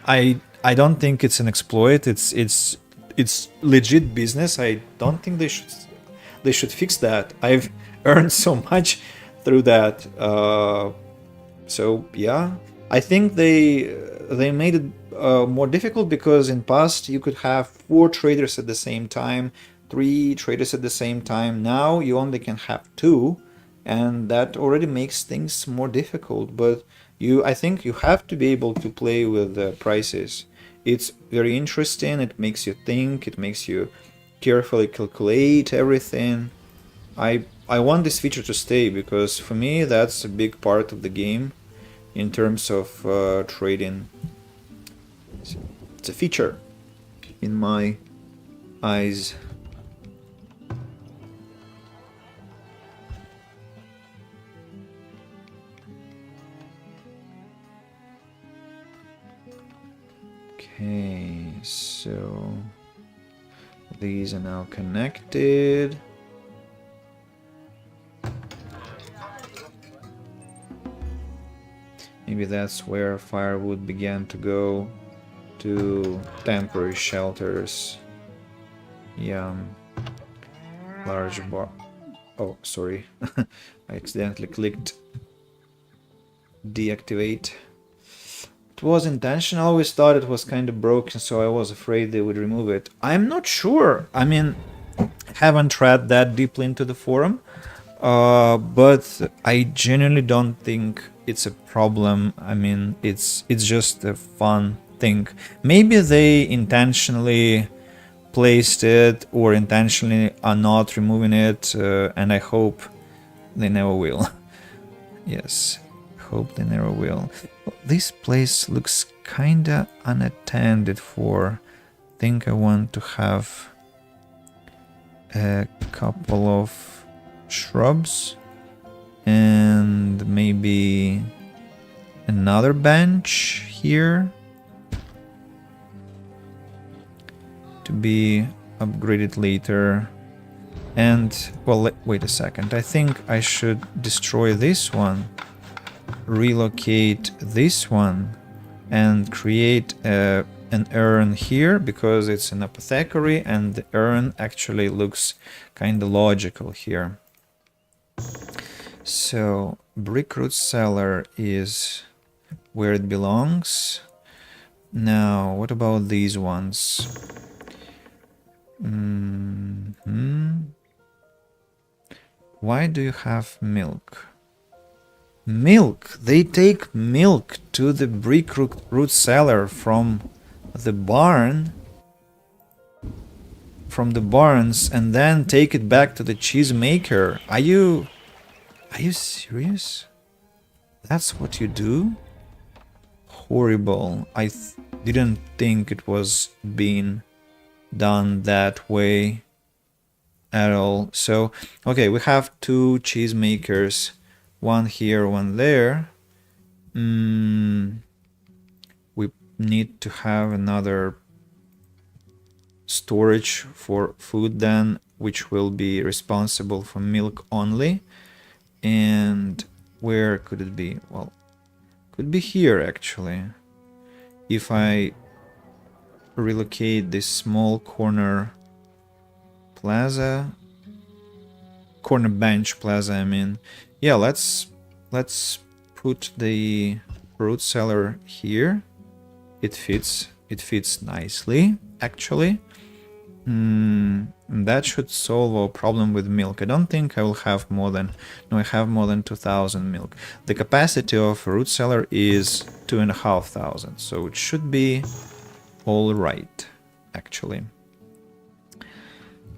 I don't think it's an exploit. It's legit business. I don't think they should fix that. I've earned so much through that. So yeah, I think they made it more difficult, because in past you could have 4 traders at the same time, 3 traders at the same time. Now you only can have 2, and that already makes things more difficult. But I think you have to be able to play with the prices. It's very interesting. It makes you think. It makes you carefully calculate everything. I want this feature to stay, because for me that's a big part of the game in terms of trading. It's a feature in my eyes. Okay, so these are now connected. Maybe that's where firewood began to go to temporary shelters. Yeah. Large bar. Oh, sorry. I accidentally clicked deactivate. It was intentional. I always thought it was kind of broken, so I was afraid they would remove it. I'm not sure. I mean, haven't read that deeply into the forum, but I genuinely don't think it's a problem. I mean, it's just a fun thing. Maybe they intentionally placed it, or intentionally are not removing it, and I hope they never will. Yes, hope they never will. This place looks kinda unattended for. I think I want to have a couple of shrubs and maybe another bench here to be upgraded later. And well, wait a second, I think I should destroy this one, relocate this one, and create a an urn here because it's an apothecary, and the urn actually looks kind of logical here. So brick root cellar is where it belongs. Now, what about these ones? Why do you have milk? Milk! They take milk to the brick root cellar from the barn. From the barns, and then take it back to the cheese maker. Are you serious? That's what you do? Horrible. I didn't think it was being done that way at all. So, okay, we have two cheese makers. One here, one there. We need to have another storage for food then, which will be responsible for milk only. And where could it be? Well, could be here actually. If I relocate this small corner bench plaza, I mean. Yeah, let's put the root cellar here. It fits nicely actually. That should solve our problem with milk. I don't think I will have more than... No, I have more than 2,000 milk. The capacity of a root cellar is 2,500, so it should be all right, actually.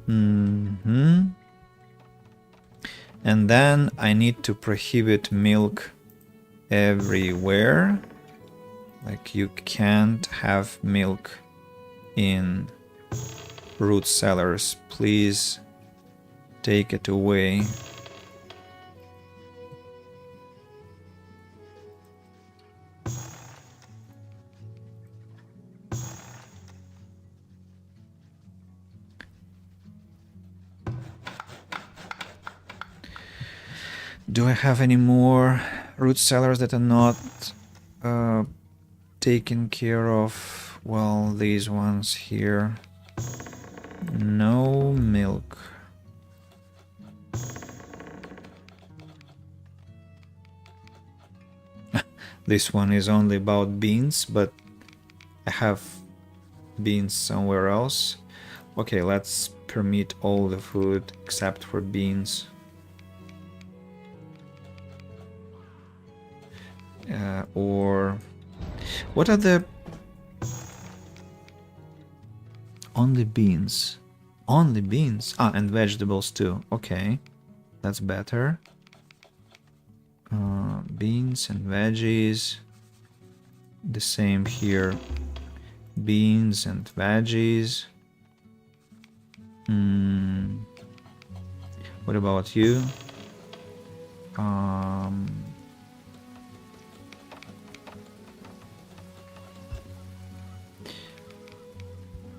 And then I need to prohibit milk everywhere. Like, you can't have milk in root cellars. Please take it away. Do I have any more root cellars that are not taken care of? Well, these ones here. No milk. This one is only about beans, but I have beans somewhere else. Okay, let's permit all the food except for beans. Or what are the... Only beans. Only beans. Ah, and vegetables too. Okay, that's better. Beans and veggies. The same here. Beans and veggies. What about you?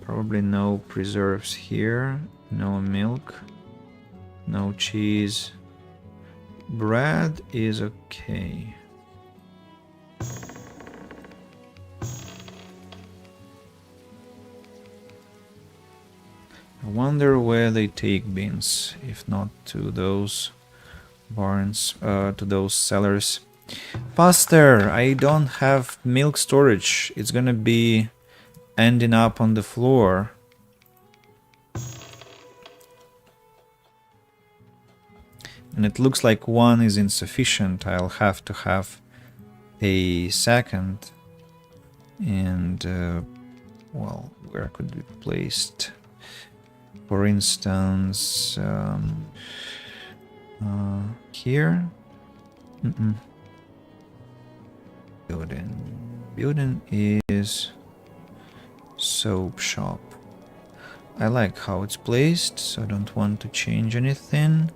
Probably no preserves here, no milk, no cheese. Bread is okay. I wonder where they take beans, if not to those barns, to those cellars. Faster! I don't have milk storage. It's gonna be ending up on the floor. And it looks like one is insufficient. I'll have to have a second. And, well, where could it be placed? For instance, here? Building is soap shop. I like how it's placed, so I don't want to change anything.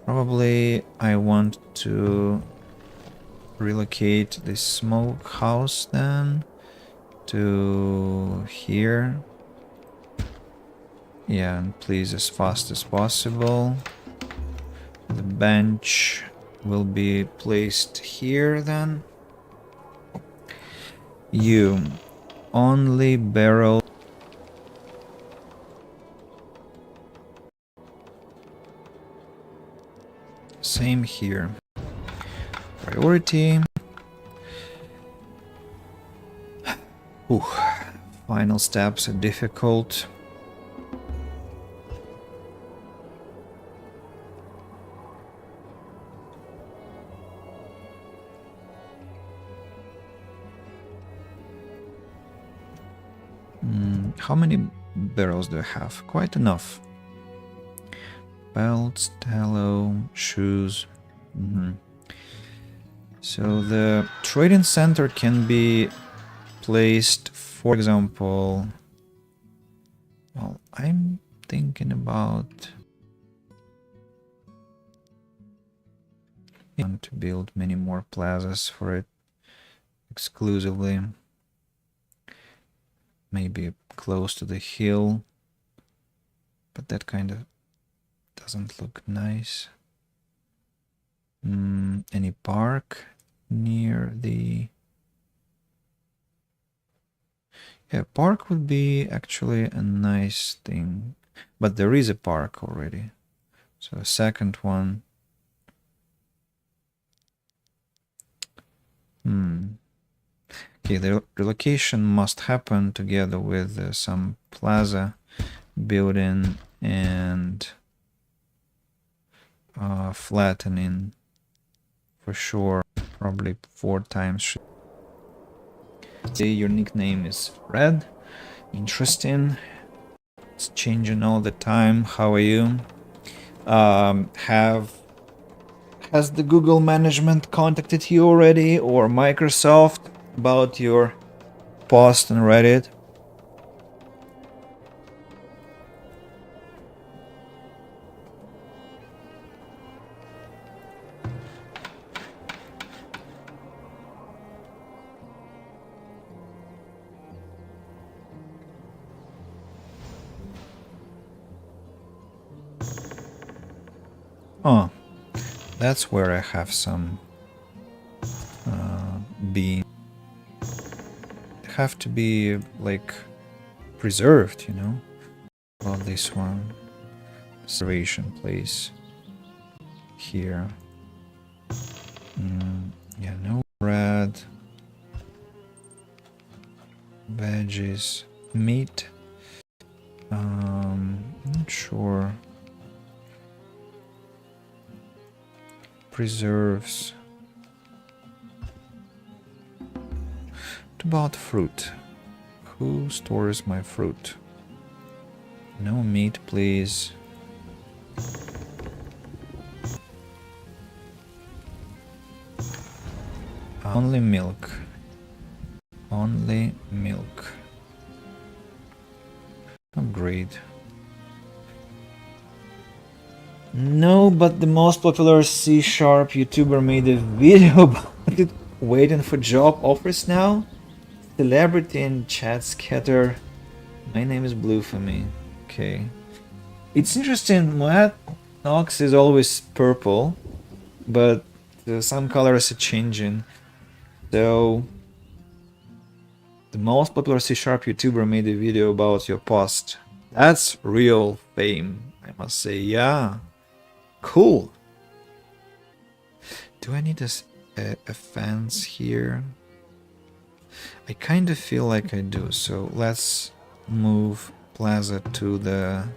Probably I want to relocate this smokehouse then to here. Yeah, and please, as fast as possible. The bench will be placed here then. You only barrel. Same here. Priority. Ooh, final steps are difficult. How many barrels do I have? Quite enough. Belts, tallow, shoes. So the trading center can be placed, for example, well, I'm thinking about to build many more plazas for it exclusively. Maybe close to the hill, but that kind of doesn't look nice. Any park near the... Yeah, park would be actually a nice thing, but there is a park already. So a second one. Okay, the relocation must happen together with some plaza building and flattening for sure. Probably 4 times. Say your nickname is Red. Interesting. It's changing all the time. How are you? Has the Google management contacted you already, or Microsoft, about your post on Reddit? Oh, that's where I have some beans. They have to be like preserved, you know. Well, this one, observation place here. Yeah, no bread, veggies, meat. Not sure. Preserves. What about fruit? Who stores my fruit? No meat, please. Only milk. Only milk. Oh, great. No, but the most popular C# YouTuber made a video about it, waiting for job offers now. Celebrity in chat scatter. My name is blue for me. Okay. It's interesting, my Nox is always purple, but some colors are changing. So the most popular C# YouTuber made a video about your post. That's real fame, I must say. Yeah. Cool. Do I need a fence here? I kind of feel like I do, so let's move plaza to the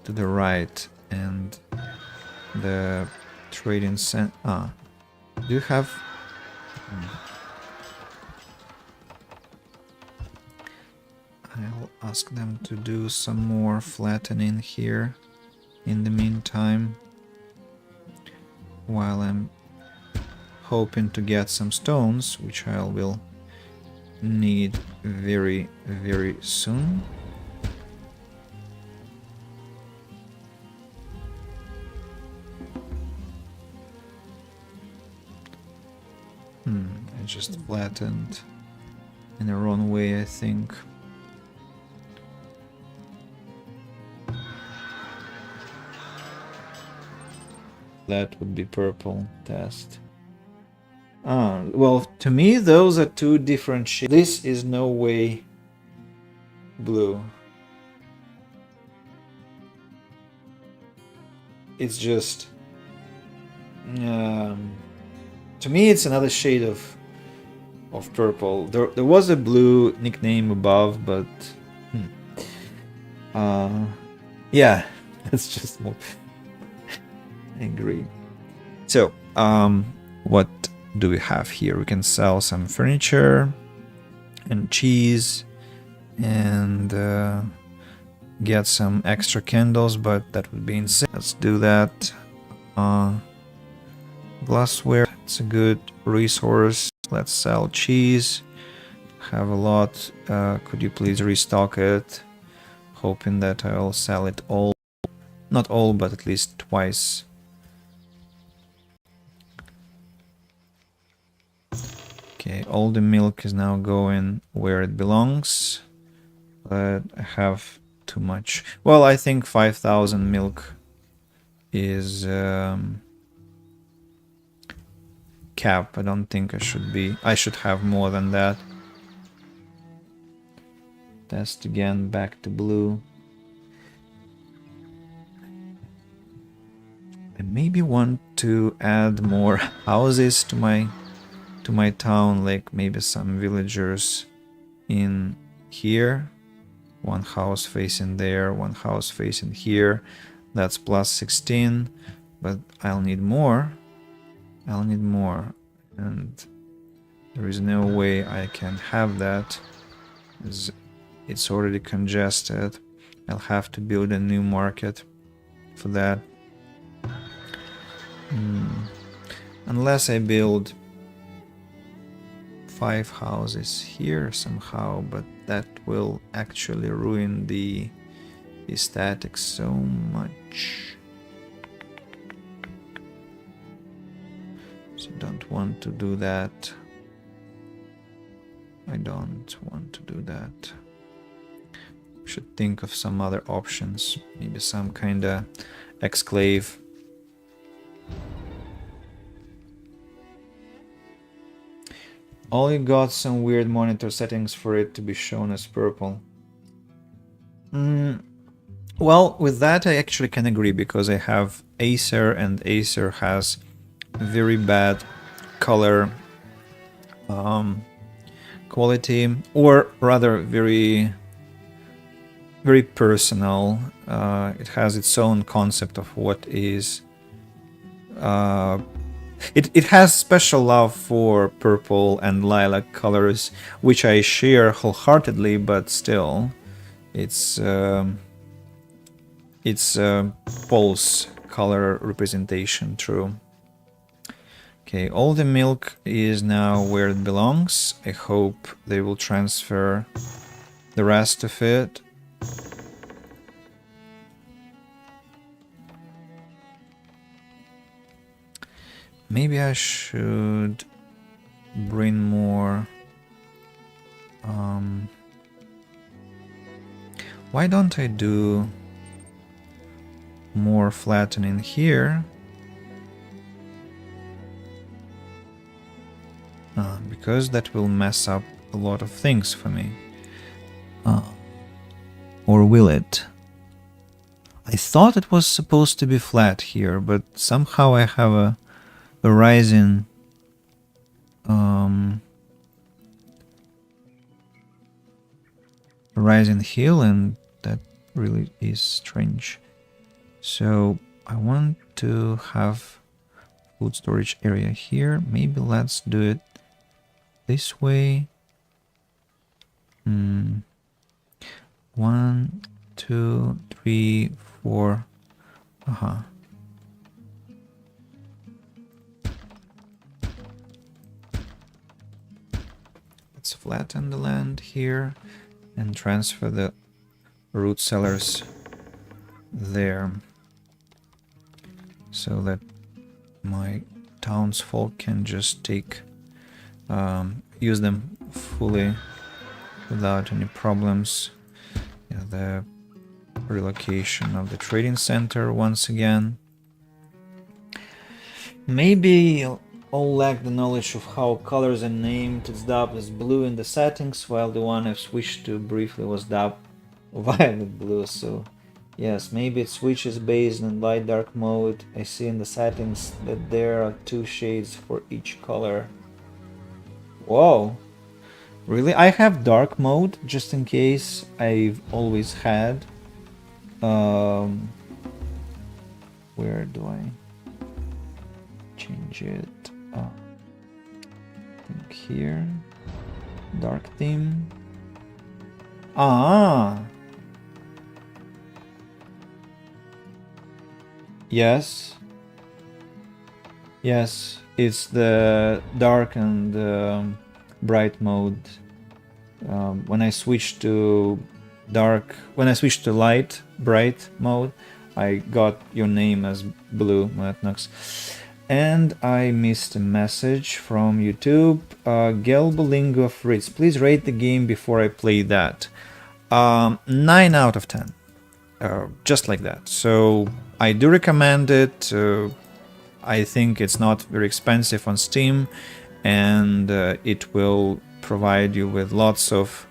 right and the trading center. Do you have... I'll ask them to do some more flattening here in the meantime, while I'm hoping to get some stones, which I will need very, very soon. I just flattened in the wrong way, I think. That would be purple test. Well, to me those are two different shades. This is no way blue. It's just to me it's another shade of purple. There was a blue nickname above, but yeah, it's just more. I agree. So what do we have here? We can sell some furniture and cheese and get some extra candles, but that would be insane. Let's do that. Glassware, it's a good resource. Let's sell cheese. Have a lot. Could you please restock it? Hoping that I'll sell it all. Not all, but at least twice. Okay, all the milk is now going where it belongs. But I have too much. Well, I think 5,000 milk is cap. I don't think I should be. I should have more than that. Test again, back to blue. I maybe want to add more houses to my town, like maybe some villagers in here. One house facing there, one house facing here. That's plus 16, but I'll need more. I'll need more, and there is no way I can have that. It's already congested. I'll have to build a new market for that. Unless I build 5 houses here somehow, but that will actually ruin the aesthetics so much. So don't want to do that. I don't want to do that. Should think of some other options. Maybe some kinda exclave. Only got some weird monitor settings for it to be shown as purple. Well, with that I actually can agree, because I have Acer, and Acer has very bad color quality, or rather very personal. It has its own concept of what is it has special love for purple and lilac colors, which I share wholeheartedly, but still it's false color representation, true. Okay, all the milk is now where it belongs. I hope they will transfer the rest of it. Maybe I should bring more. Why don't I do more flattening here? Because that will mess up a lot of things for me. Or will it? I thought it was supposed to be flat here, but somehow I have a rising rising hill, and that really is strange. So I want to have food storage area here. Maybe let's do it this way. 1, 2, 3, 4. Let's flatten the land here and transfer the root cellars there, so that my townsfolk can just take use them fully without any problems. Yeah, the relocation of the trading center once again. Maybe all lack the knowledge of how colors are named. It's dubbed as blue in the settings, while the one I've switched to briefly was dubbed violet blue. So yes, maybe it switches based on light dark mode. I see in the settings that there are 2 shades for each color. Whoa, really? I have dark mode just in case. I've always had. Um, where do I change it? I think here. Dark theme. Ah, yes. Yes, it's the dark and bright mode. When I switch to when I switch to light, bright mode, I got your name as blue, Matnox. And I missed a message from YouTube. Gelbolingo Fritz, please rate the game before I play that. 9 out of 10. Just like that. So I do recommend it. I think it's not very expensive on Steam, and it will provide you with lots of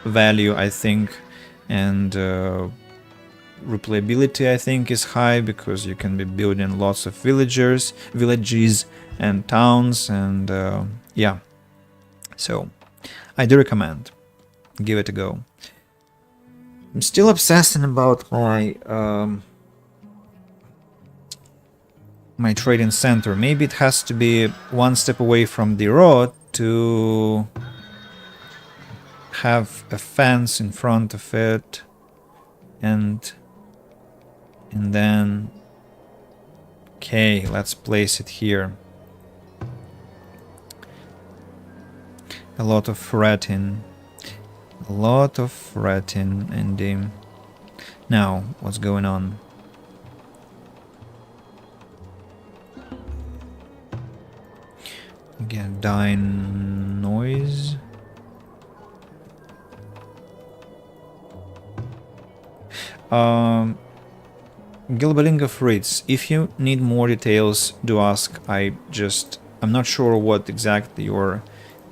value, I think, and replayability, I think, is high because you can be building lots of villages, and towns, and yeah. So I do recommend. Give it a go. I'm still obsessing about my trading center. Maybe it has to be one step away from the road to have a fence in front of it, and then okay, let's place it here. A lot of fretting, and now what's going on? Again, dying noise. Gilbalinga Fritz, if you need more details, do ask. I'm not sure what exactly you're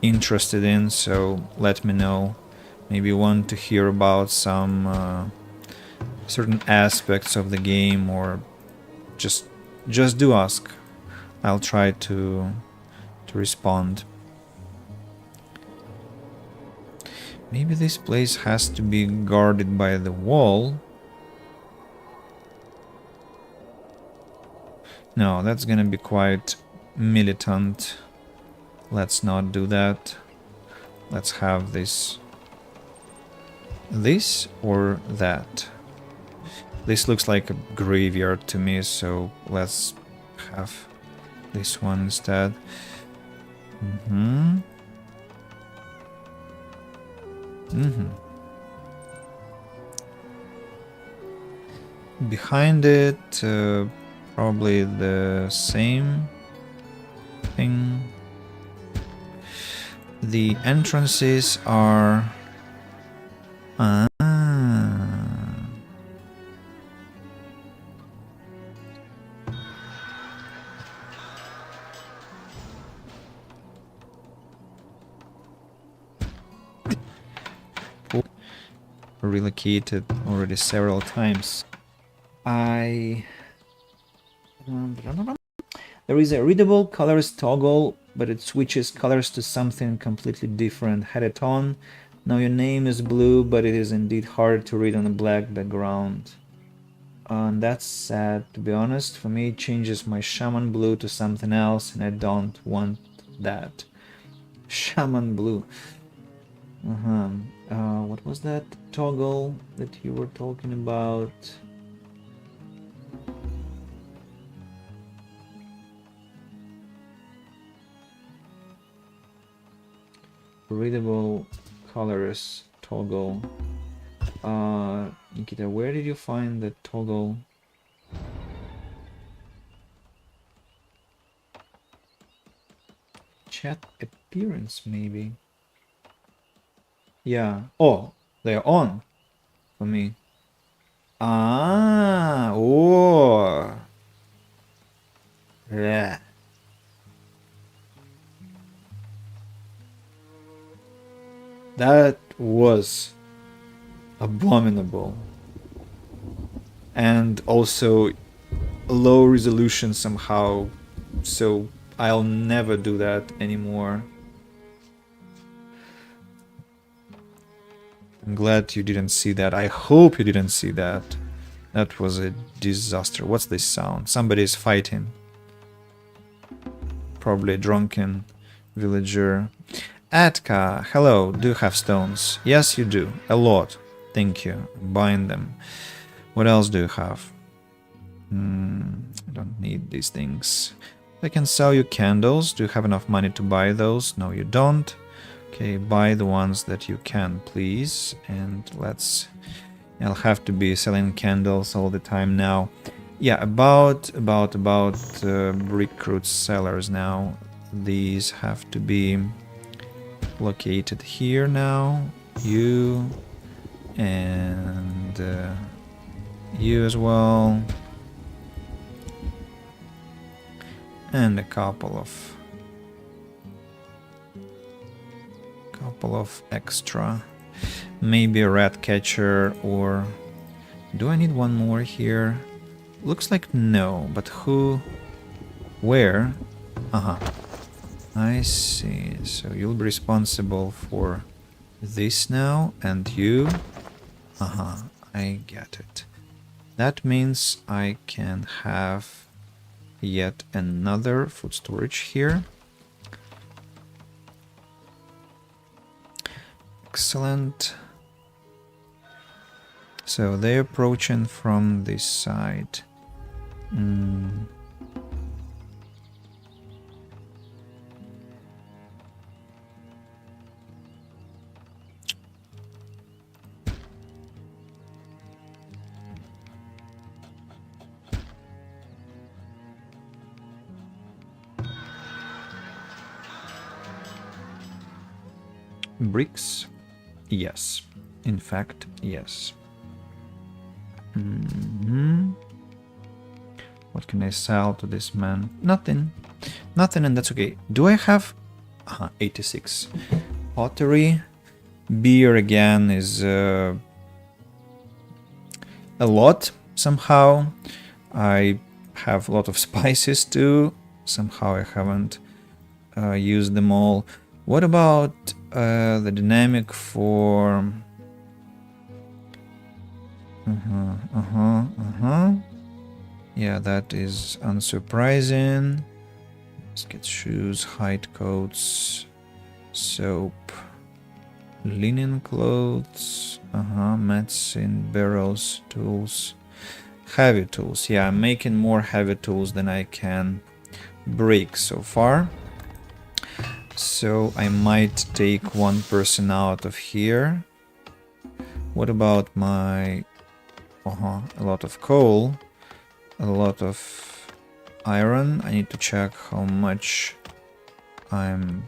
interested in, so let me know. Maybe you want to hear about some certain aspects of the game, or just do ask. I'll try to respond. Maybe this place has to be guarded by the wall. No, that's gonna be quite militant. Let's not do that. Let's have this or that. This looks like a graveyard to me, so let's have this one instead. Behind it, probably the same thing. The entrances are... relocated already several times. There is a readable colors toggle, but it switches colors to something completely different. Had it on. Now your name is blue, but it is indeed hard to read on a black background. And that's sad, to be honest. For me, it changes my shaman blue to something else, and I don't want that. Shaman blue. What was that toggle that you were talking about? Readable colors toggle. Nikita, where did you find the toggle? Chat appearance, maybe. Yeah. Oh, they're on for me. Oh. Yeah. That was abominable. And also low resolution somehow, so I'll never do that anymore. I'm glad you didn't see that. I hope you didn't see that. That was a disaster. What's this sound? Somebody is fighting. Probably a drunken villager. Atka, hello. Do you have stones? Yes, you do. A lot. Thank you. I'm buying them. What else do you have? I don't need these things. I can sell you candles. Do you have enough money to buy those? No, you don't. Okay, buy the ones that you can, please. And let's... I'll have to be selling candles all the time now. Yeah, about recruit sellers now. These have to be located here now. You and you as well. And a couple of extra. Maybe a rat catcher, or do I need one more here? Looks like no, but who? Where? I see. So you'll be responsible for this now, and you? I get it. That means I can have yet another food storage here. Excellent. So they're approaching from this side. Bricks? Yes. In fact, yes. What can I sell to this man? Nothing. Nothing, and that's okay. Do I have... 86. Pottery. Beer again is a lot, somehow. I have a lot of spices too. Somehow I haven't used them all. What about the dynamic for... Yeah, that is unsurprising. Let's get shoes, hide coats, soap, linen clothes, medicine, barrels, tools, heavy tools. Yeah, I'm making more heavy tools than I can break so far. So I might take one person out of here. What about my... a lot of coal, a lot of iron. I need to check how much I'm...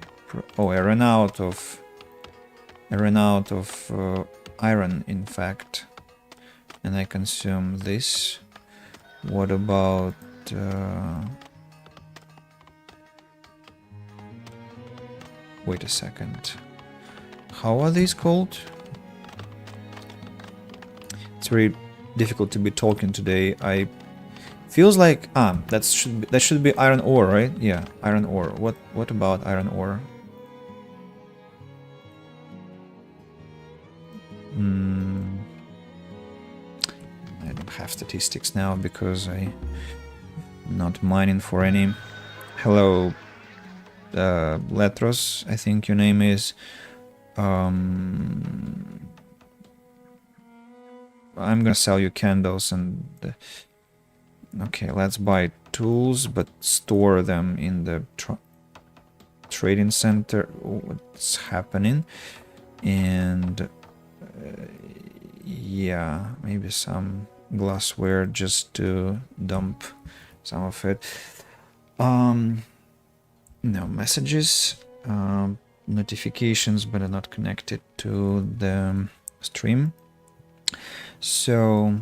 I ran out of iron, in fact. And I consume this. What about... Wait a second. How are these called? It's very difficult to be talking today. I feels like that should be iron ore, right? Yeah, iron ore. What about iron ore? I don't have statistics now because I'm not mining for any. Hello, Letros, I think your name is. I'm gonna sell you candles and... Okay, let's buy tools, but store them in the trading center. What's happening? And yeah, maybe some glassware just to dump some of it. No messages, notifications, but are not connected to the stream. So,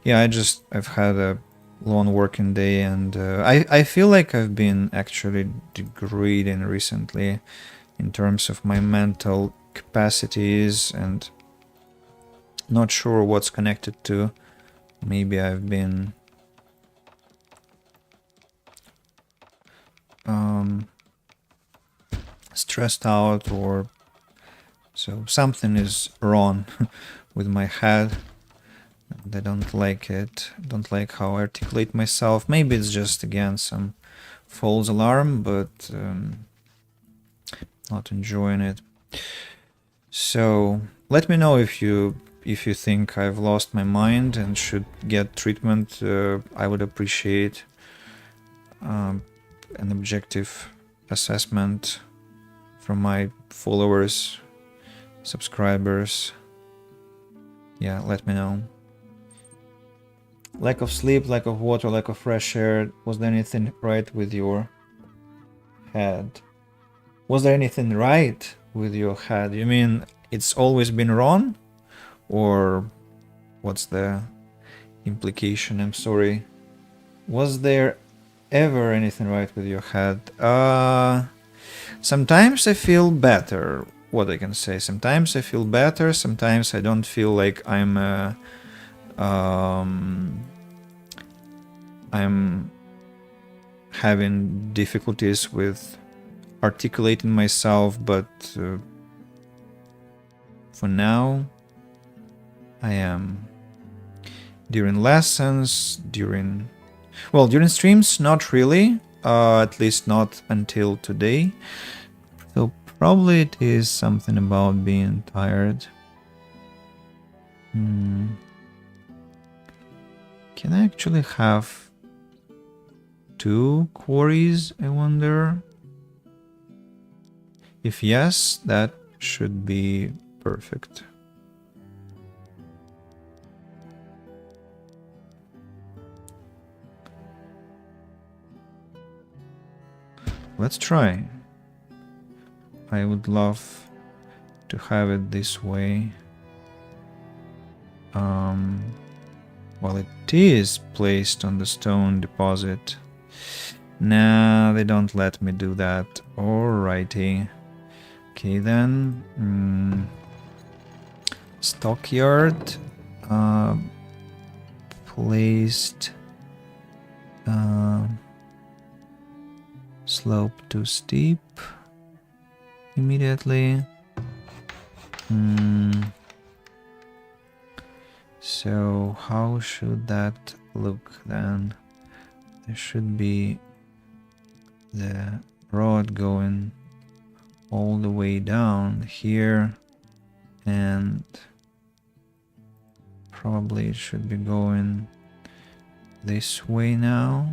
yeah, I've had a long working day, and I feel like I've been actually degrading recently. in terms of my mental capacities, and not sure what's connected to. Maybe I've been stressed out, or so something is wrong with my head. I don't like it. Don't like how I articulate myself. Maybe it's just, again, some false alarm, but not enjoying it. So let me know if you think I've lost my mind and should get treatment. I would appreciate an objective assessment from my followers, subscribers. Yeah, let me know. Lack of sleep, lack of water, lack of fresh air. Was there anything right with your head? Was there anything right with your head? You mean it's always been wrong? Or what's the implication? I'm sorry. Was there ever anything right with your head? Sometimes I feel better. What I can say. Sometimes I feel better. Sometimes I don't feel like I'm having difficulties with articulating myself, but for now I am. During lessons, during streams, not really, at least not until today. So probably it is something about being tired. Can I actually have 2 quarries, I wonder? If yes, that should be perfect. Let's try. I would love to have it this way. Well, it is placed on the stone deposit. Nah, they don't let me do that. Alrighty. Okay then. Stockyard. Placed. Slope too steep. Immediately. So how should that look then? There should be the rod going all the way down here, and probably it should be going this way now.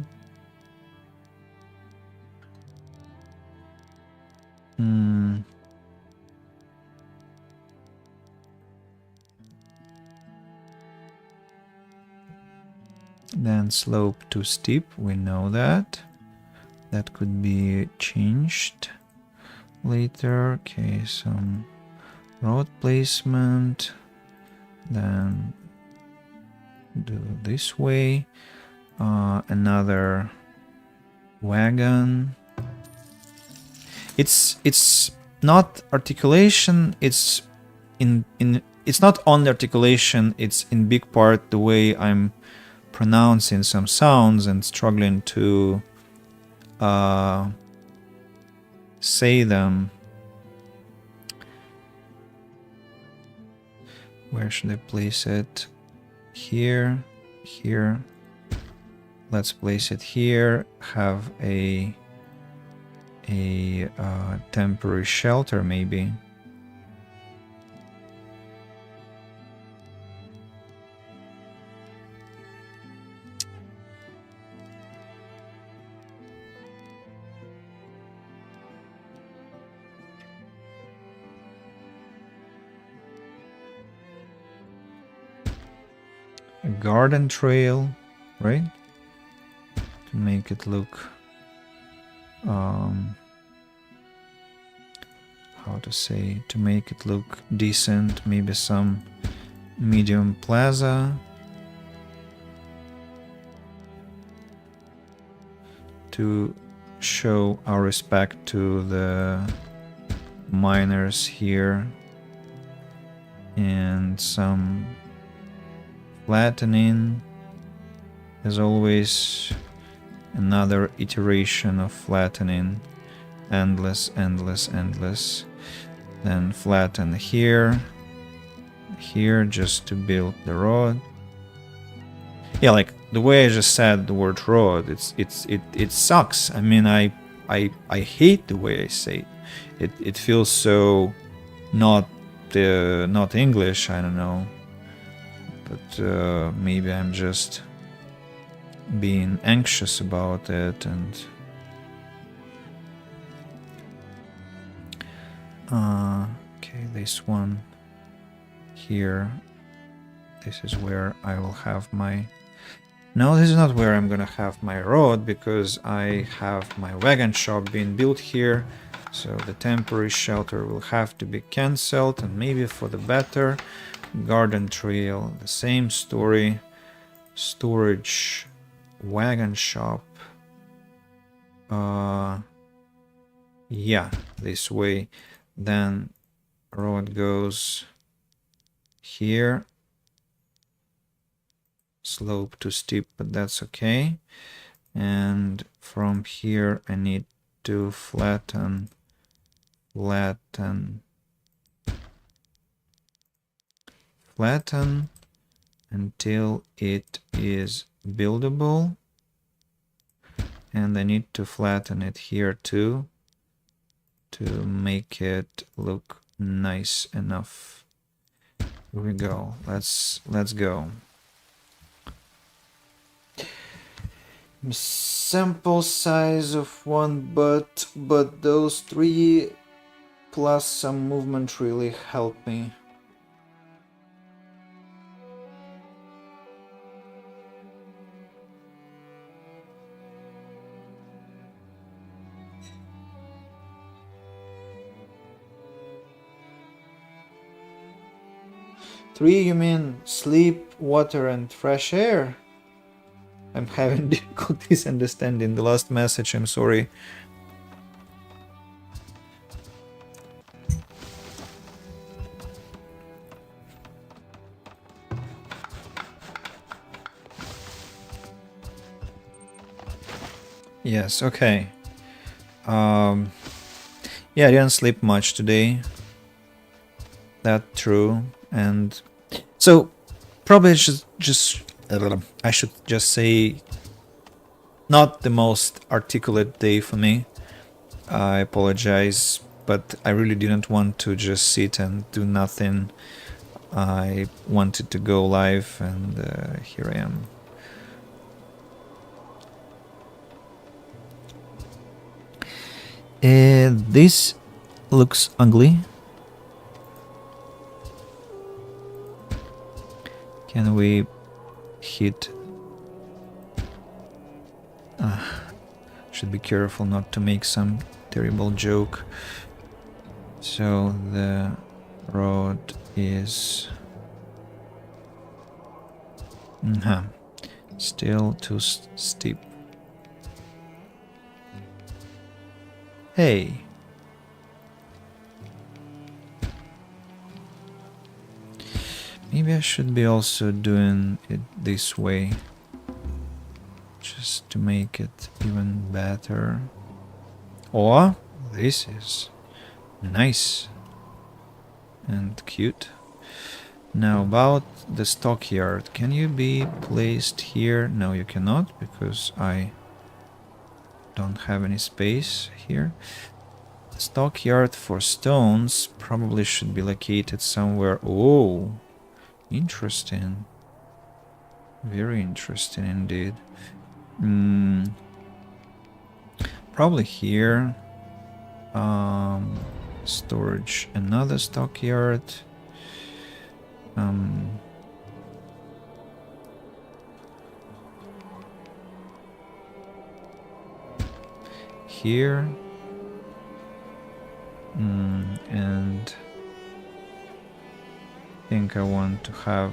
Then slope too steep, we know that. That could be changed later. Okay, some road placement. Then do this way. Another wagon. It's not articulation. It's it's not on the articulation. It's in big part the way I'm pronouncing some sounds and struggling to say them. Where should I place it? Here, here. Let's place it here. Have a temporary shelter, maybe. A garden trail, right? To make it look how to say, to make it look decent. Maybe some medium plaza to show our respect to the miners here and some flattening. As always, another iteration of flattening. Endless, endless, endless. Then flatten here, here, just to build the road. Yeah, like the way I just said the word road, it sucks. I mean, I hate the way I say it. It feels so not English. I don't know, but maybe I'm just being anxious about it. And okay, this one here, this is where I will have my... No, this is not where I'm gonna have my road, because I have my wagon shop being built here, so the temporary shelter will have to be cancelled, and maybe for the better. Garden trail, the same story. Storage, wagon shop. Yeah, this way. Then road goes here. Slope too steep, but that's okay. And from here I need to flatten until it is buildable. And I need to flatten it here too, to make it look nice enough. Here we go. Let's go. Sample size of 1, but those 3 plus some movement really help me. Three, you mean sleep, water, and fresh air? I'm having difficulties understanding the last message, I'm sorry. Yes, okay. Yeah, I didn't sleep much today. That's true. And so probably I should just say not the most articulate day for me. I apologize, but I really didn't want to just sit and do nothing. I wanted to go live, and here I am. This looks ugly. Can we hit... should be careful not to make some terrible joke. So the road is... still too steep. Hey. Maybe I should be also doing it this way, just to make it even better. Or this is nice and cute. Now about the stockyard. Can you be placed here? No, you cannot, because I don't have any space here. The stockyard for stones probably should be located somewhere. Oh, interesting. Very interesting indeed. Probably here. Storage, another stockyard. Here. And I think I want to have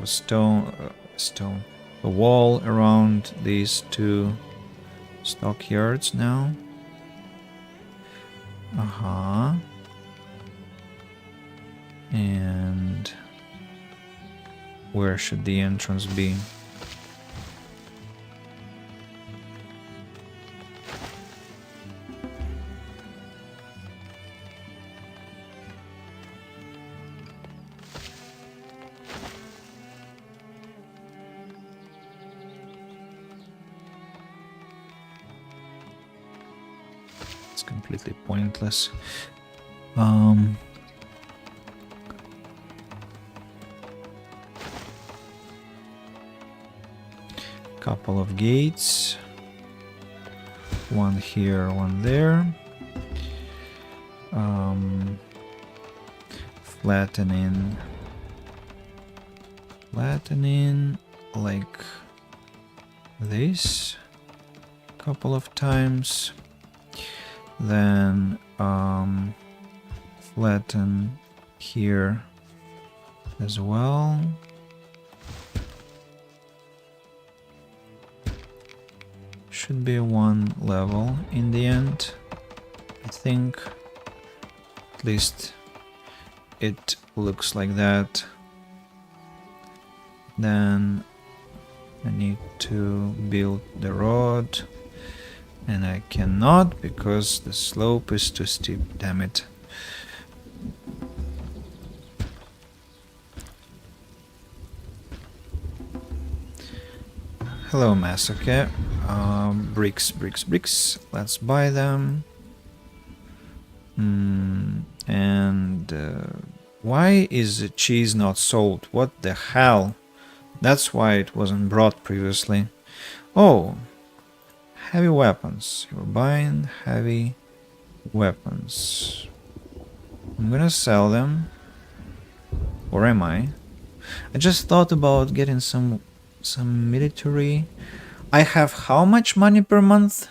a wall around these 2 stockyards now. And where should the entrance be? It's completely pointless. Couple of gates. One here, one there. Flattening like this a couple of times. Then flatten here as well. Should be one level in the end, I think. At least it looks like that. Then I need to build the road, and I cannot because the slope is too steep, damn it. Hello, Masoke. Bricks. Let's buy them. And why is the cheese not sold? What the hell? That's why it wasn't brought previously. Oh, heavy weapons. You're buying heavy weapons. I'm gonna sell them. Or am I? I just thought about getting some military. I have how much money per month?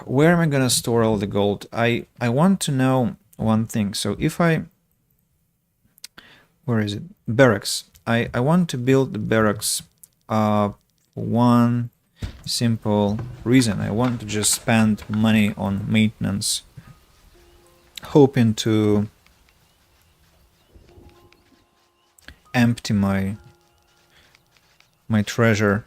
Where am I gonna store all the gold? I want to know one thing. So if I... Where is it? Barracks. I want to build the barracks for one simple reason. I want to just spend money on maintenance, hoping to empty my treasury.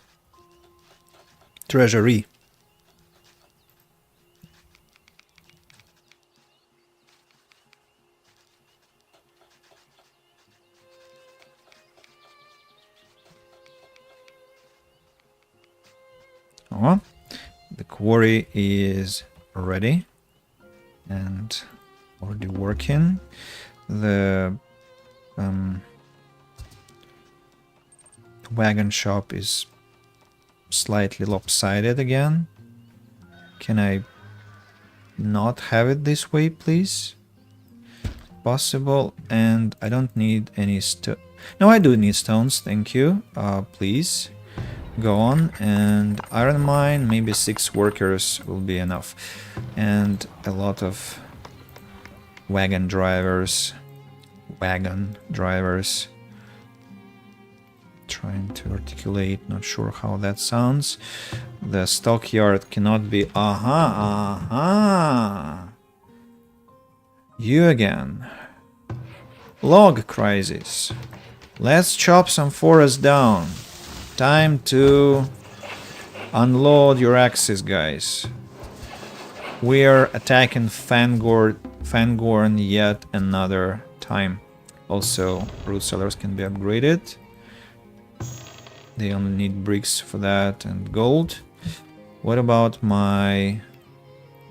Oh, the quarry is ready and already working. The wagon shop is slightly lopsided again. Can I not have it this way, please? Possible. And I don't need any stone. No, I do need stones, thank you. Please go on. And iron mine, maybe 6 workers will be enough. And a lot of wagon drivers. Trying to articulate, not sure how that sounds. The stockyard cannot be... You again. Log crisis. Let's chop some forest down. Time to unload your axes, guys. We are attacking Fangorn yet another time. Also, root cellars can be upgraded. They only need bricks for that and gold. What about my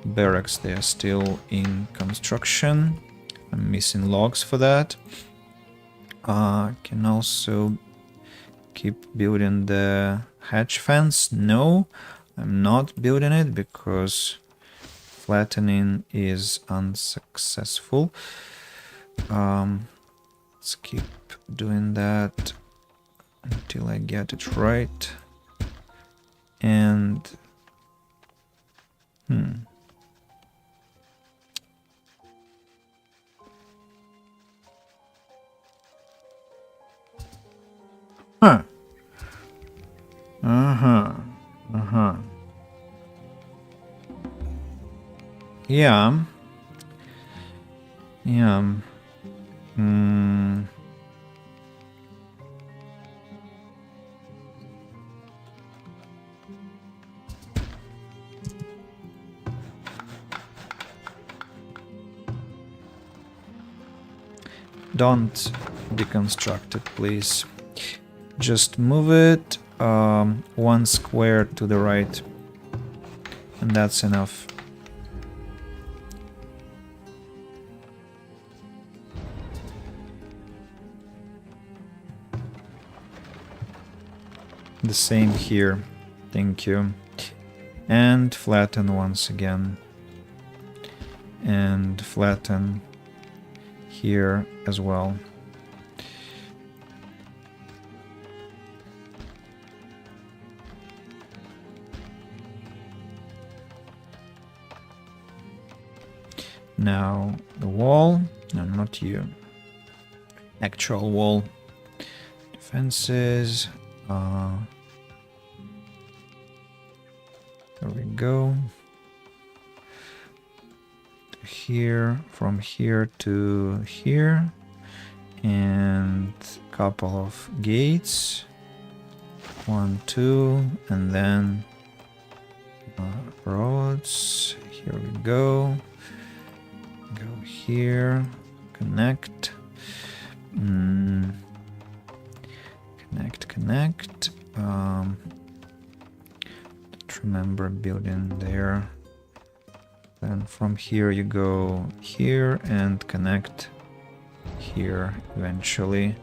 barracks? They are still in construction. I'm missing logs for that. Can also keep building the hatch fence. No, I'm not building it because flattening is unsuccessful. Let's keep doing that until I get it right. And Uh-huh. Uh-huh. Yeah. Yeah. Hmm. Don't deconstruct it, please. Just move it 1 square to the right. And that's enough. The same here. Thank you. And flatten once again. And flatten here as well. Now the wall. No, not you. Actual wall. Defenses. There we go. Here, from here to here, and a couple of gates. 1, 2, and then roads. Here we go. Go here. Connect. Connect. Don't remember building there. Then from here you go here and connect here eventually.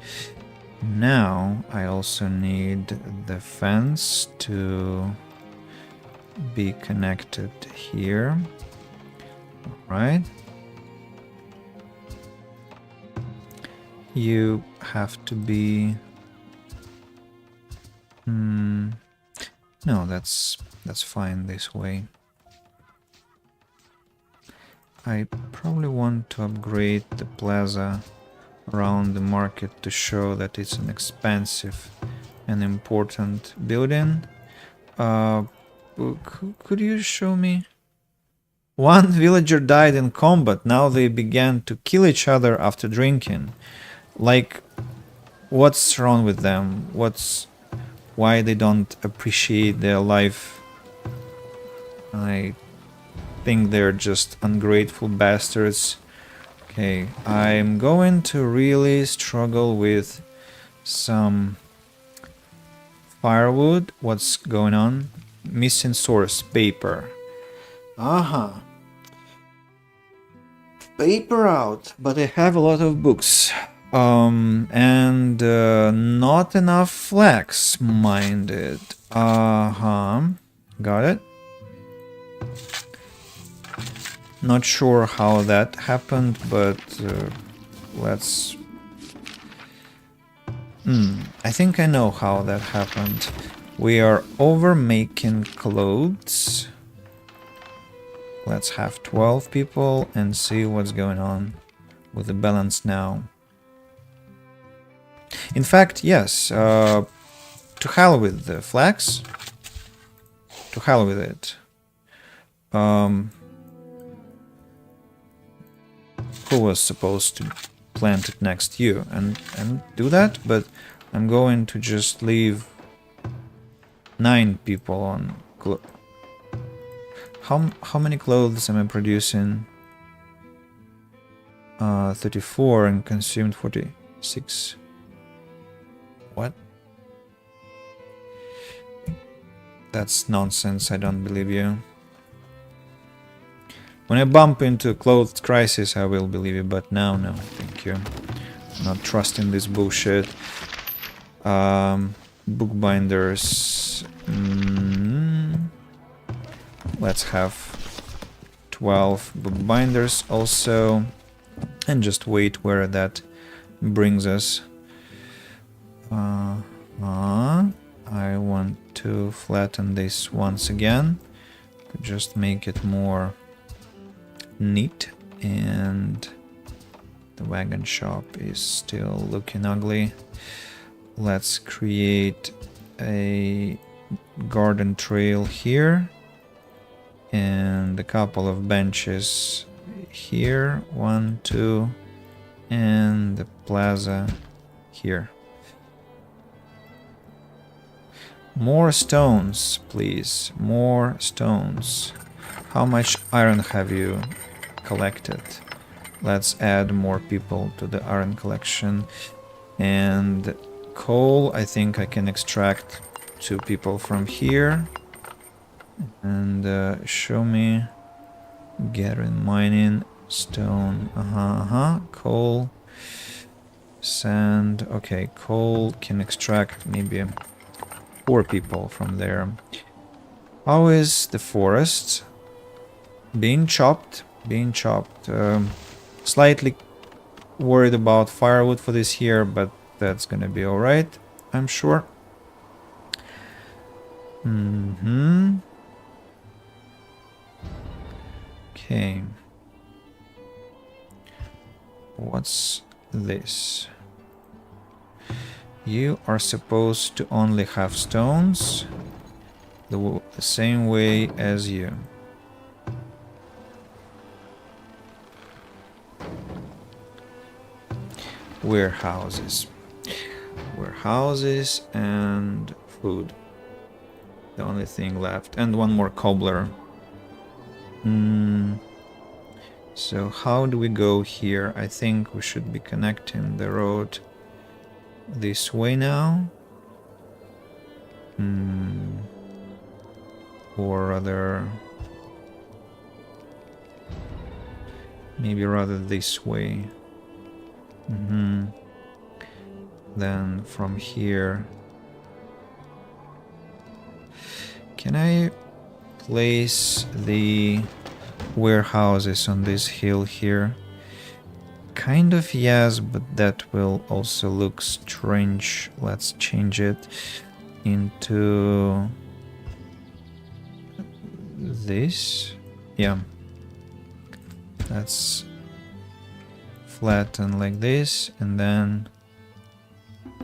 Now I also need the fence to be connected here. Right? You have to be... No, that's fine this way. I probably want to upgrade the plaza around the market to show that it's an expensive and important building. Could you show me? One villager died in combat. Now they began to kill each other after drinking. Like, what's wrong with them? Why they don't appreciate their life? I think they're just ungrateful bastards. Okay, I'm going to really struggle with some firewood. What's going on? Missing source, paper. Paper out, but I have a lot of books. And not enough flax, minded. Got it. Not sure how that happened, but let's... I think I know how that happened. We are over making clothes. Let's have 12 people and see what's going on with the balance now. In fact, yes, to hell with the flax. To hell with it. Who was supposed to plant it next to you and do that? But I'm going to just leave 9 people on how many clothes am I producing? 34 and consumed 46. What? That's nonsense, I don't believe you. When I bump into a clothes crisis, I will believe you, but now, no, thank you. I'm not trusting this bullshit. Bookbinders. Let's have 12 bookbinders also. And just wait where that brings us. I want to flatten this once again. Just make it more neat, and the wagon shop is still looking ugly. Let's create a garden trail here. And a couple of benches here. 1, 2. And the plaza here. More stones, please. More stones. How much iron have you collected? Let's add more people to the iron collection. And coal, I think I can extract 2 people from here. And show me. Gathering, mining, stone. Coal, sand. Okay, coal can extract maybe 4 people from there. How is the forest? Being chopped. Slightly worried about firewood for this year, but that's gonna be alright, I'm sure. Okay. What's this? You are supposed to only have stones the same way as you. Warehouses. Warehouses and food. The only thing left. And 1 more cobbler. So how do we go here? I think we should be connecting the road this way now. Or rather... maybe rather this way. Then from here... Can I place the warehouses on this hill here? Kind of yes, but that will also look strange. Let's change it into this. Yeah. Let's flatten like this, and then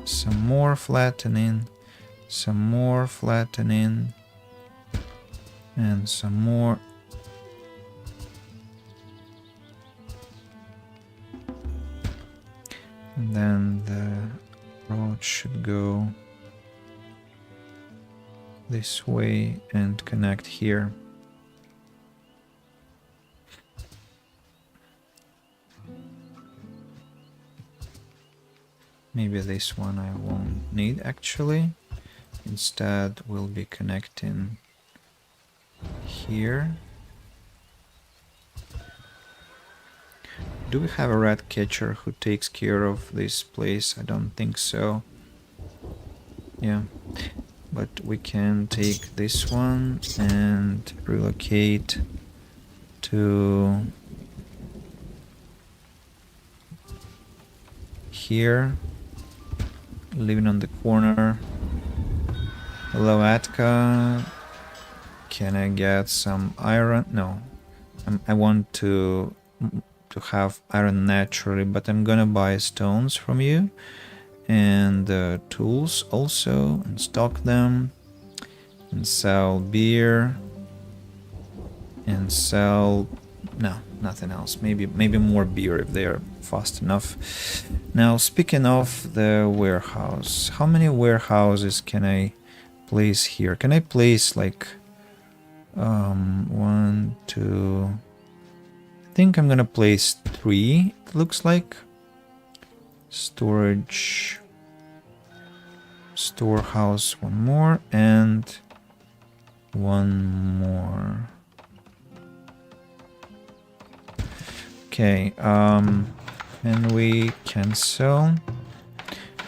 some more flattening, some more flattening, and some more. And then the road should go this way and connect here. Maybe this one I won't need actually. Instead we'll be connecting here. Do we have a rat catcher who takes care of this place? I don't think so. Yeah, but we can take this one and relocate to here, living on the corner. Hello, Atka. Can I get some iron? No, I want to have iron naturally, but I'm gonna buy stones from you and tools also, and stock them and sell beer and sell nothing else. Maybe more beer if they are fast enough. Now, speaking of the warehouse, how many warehouses can I place here? Can I place like 1, 2? I think I'm gonna place 3, it looks like. Storage, storehouse, 1 more, and 1 more. Okay, and we cancel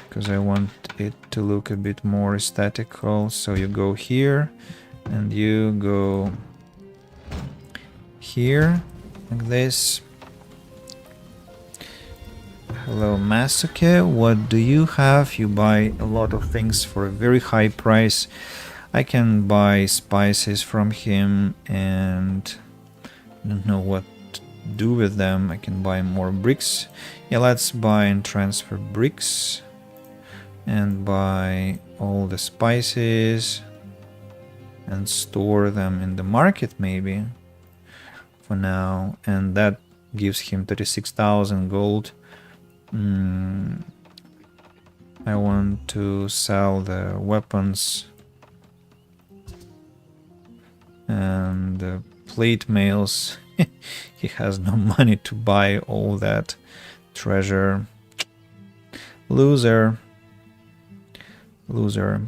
because I want it to look a bit more aesthetical. So you go here and you go here like this. Hello, Masuke, what do you have? You buy a lot of things for a very high price. I can buy spices from him and I don't know what to do with them. I can buy more bricks. Yeah, let's buy and transfer bricks and buy all the spices. and store them in the market maybe for now, and that gives him 36,000 gold. I want to sell the weapons and the plate mails. He has no money to buy all that treasure. Loser. Loser.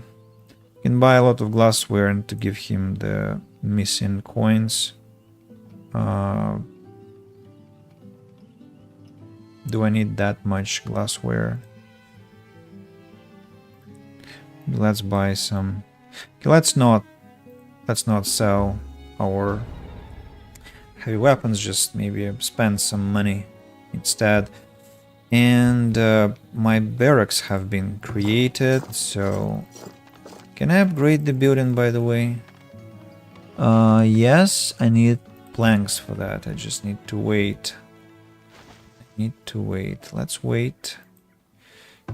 You can buy a lot of glassware and to give him the missing coins. Do I need that much glassware? Let's buy some. Okay, let's not sell our heavy weapons. Just maybe spend some money instead. And my barracks have been created. So can I upgrade the building? By the way, yes, I need planks for that. I just need to wait. Let's wait.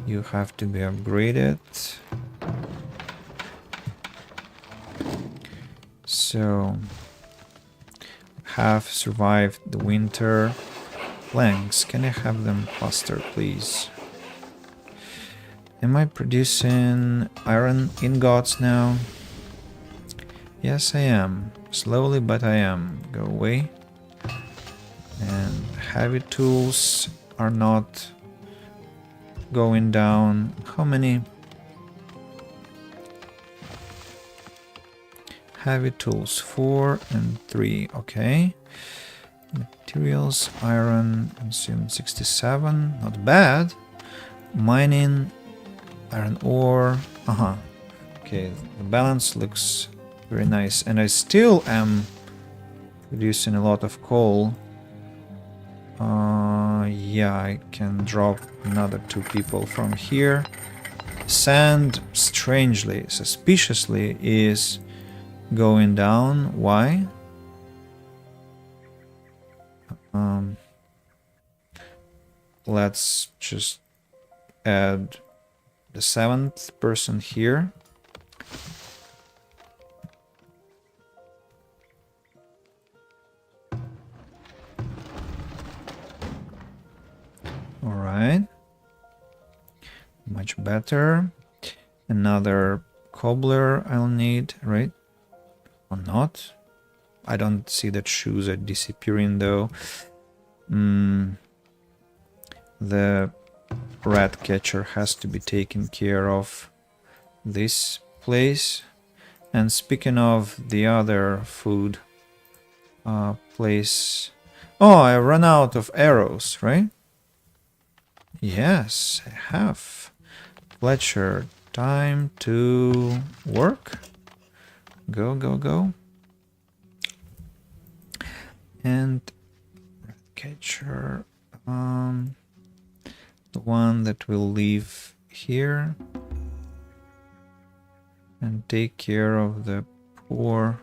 You have to be upgraded. So have survived the winter. Planks, can I have them faster, please? Am I producing iron ingots now? Yes, I am. Slowly, but I am. Go away. And heavy tools are not going down. How many? Heavy tools 4 and 3. Okay. Materials, iron, consumed 67. Not bad. Mining, iron ore. Okay, the balance looks very nice. And I still am producing a lot of coal. Yeah, I can drop another 2 people from here. Sand, strangely, suspiciously, is going down. Why? Let's just add the 7th person here. All right. Much better. Another cobbler I'll need, right? Or not? I don't see that shoes are disappearing though. The rat catcher has to be taken care of this place. And speaking of the other food place... Oh, I run out of arrows, right? Yes, I have. Fletcher, time to work. Go, go, go. And rat catcher, the one that will leave here and take care of the poor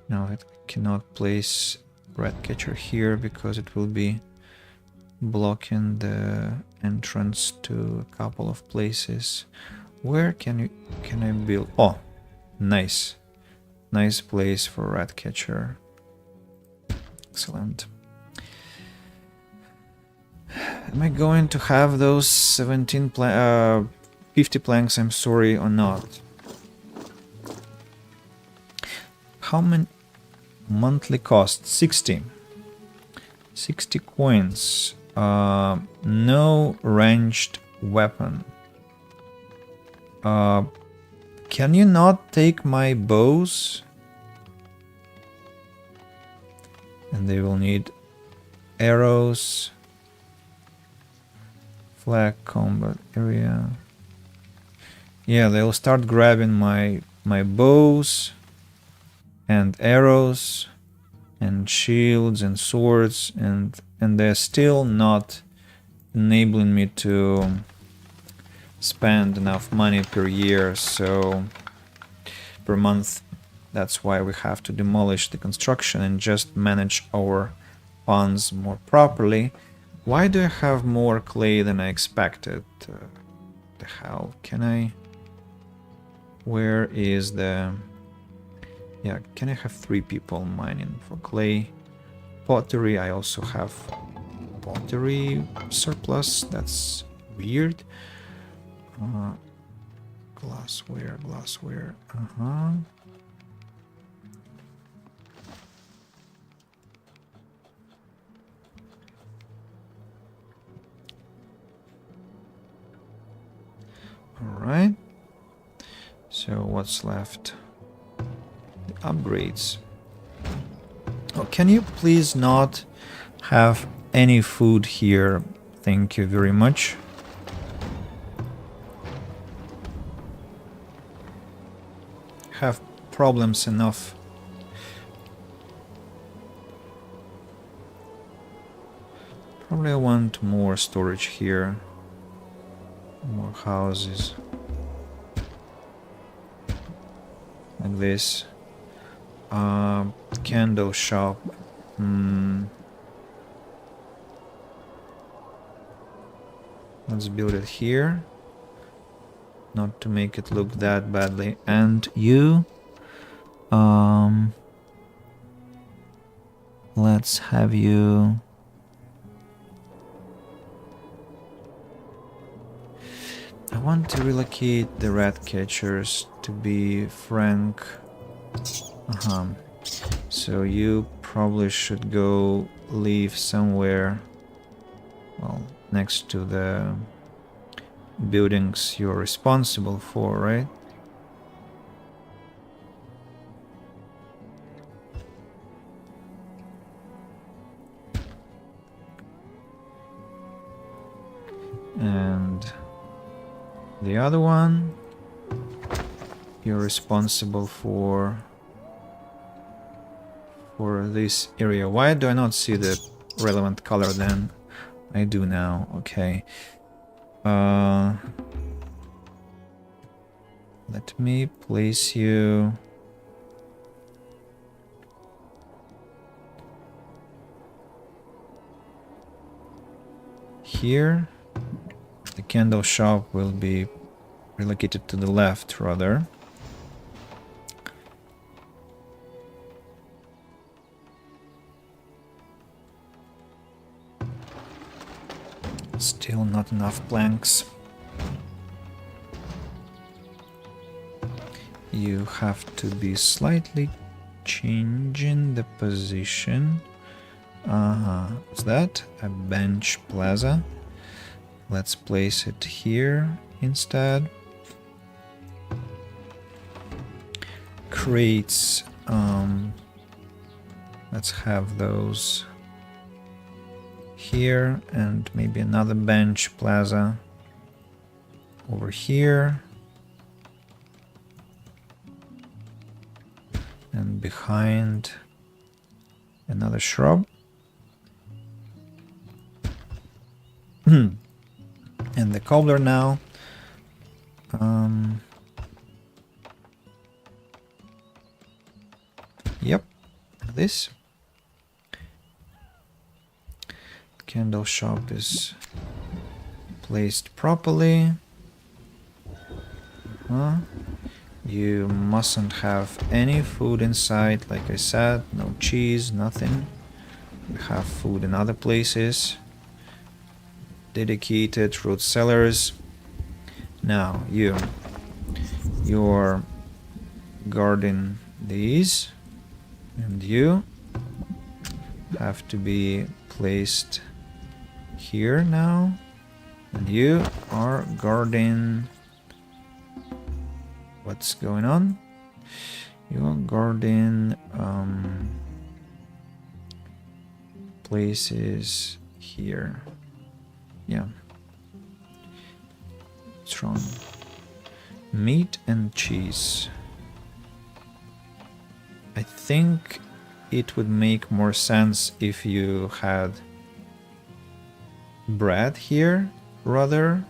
Now I cannot place rat catcher here because it will be blocking the entrance to a couple of places. Where can I build? Oh, nice. Nice place for rat catcher. Excellent. Am I going to have those 50 planks, I'm sorry, or not? How many monthly cost? 60. 60 coins. No ranged weapon. Can you not take my bows? And they will need arrows. Flag combat area. Yeah, they'll start grabbing my bows and arrows and shields and swords, and they're still not enabling me to spend enough money per year, so per month. That's why we have to demolish the construction and just manage our funds more properly. Why do I have more clay than I expected? The hell? Can I... Where is the... Yeah, can I have 3 people mining for clay? Pottery, I also have pottery surplus. That's weird. Glassware, glassware. Alright. So what's left? The upgrades. Oh, can you please not have any food here? Thank you very much. Have problems enough. Probably I want more storage here. More houses. Like this. Candle shop. Let's build it here. Not to make it look that badly. And you... let's have you... I want to relocate the rat catchers to be frank. So you probably should go live somewhere, well, next to the buildings you're responsible for, right? And the other one, you're responsible for this area. Why do I not see the relevant color then? I do now. Okay. Let me place you here. The candle shop will be relocated to the left, rather. Still not enough planks. You have to be slightly changing the position. What's that? A bench plaza. Let's place it here instead. Crates. Let's have those here, and maybe another bench plaza over here. And behind another shrub. And the cobbler now. Yep, this. Candle shop is placed properly. You mustn't have any food inside, like I said. No cheese, nothing. We have food in other places. Dedicated fruit sellers. Now you're guarding these, and you have to be placed here now, and you are guarding... What's going on? You are guarding places here. Yeah. What's wrong? Meat and cheese. I think it would make more sense if you had bread here, rather.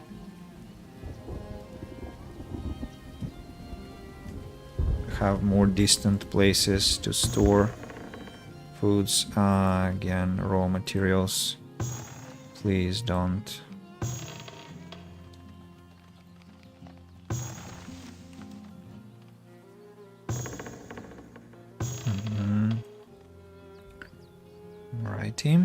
Have more distant places to store foods. Again, raw materials Please don't. Righty.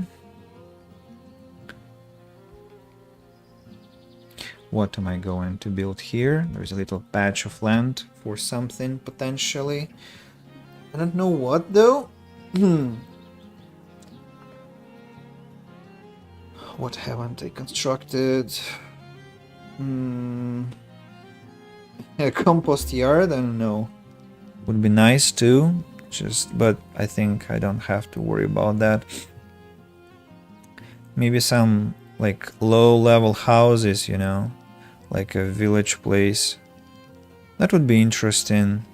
What am I going to build here? There's a little patch of land for something potentially. I don't know what though. What haven't I constructed? A compost yard? I don't know. Would be nice too. But I think I don't have to worry about that. Maybe some like low-level houses, you know, like a village place. That would be interesting.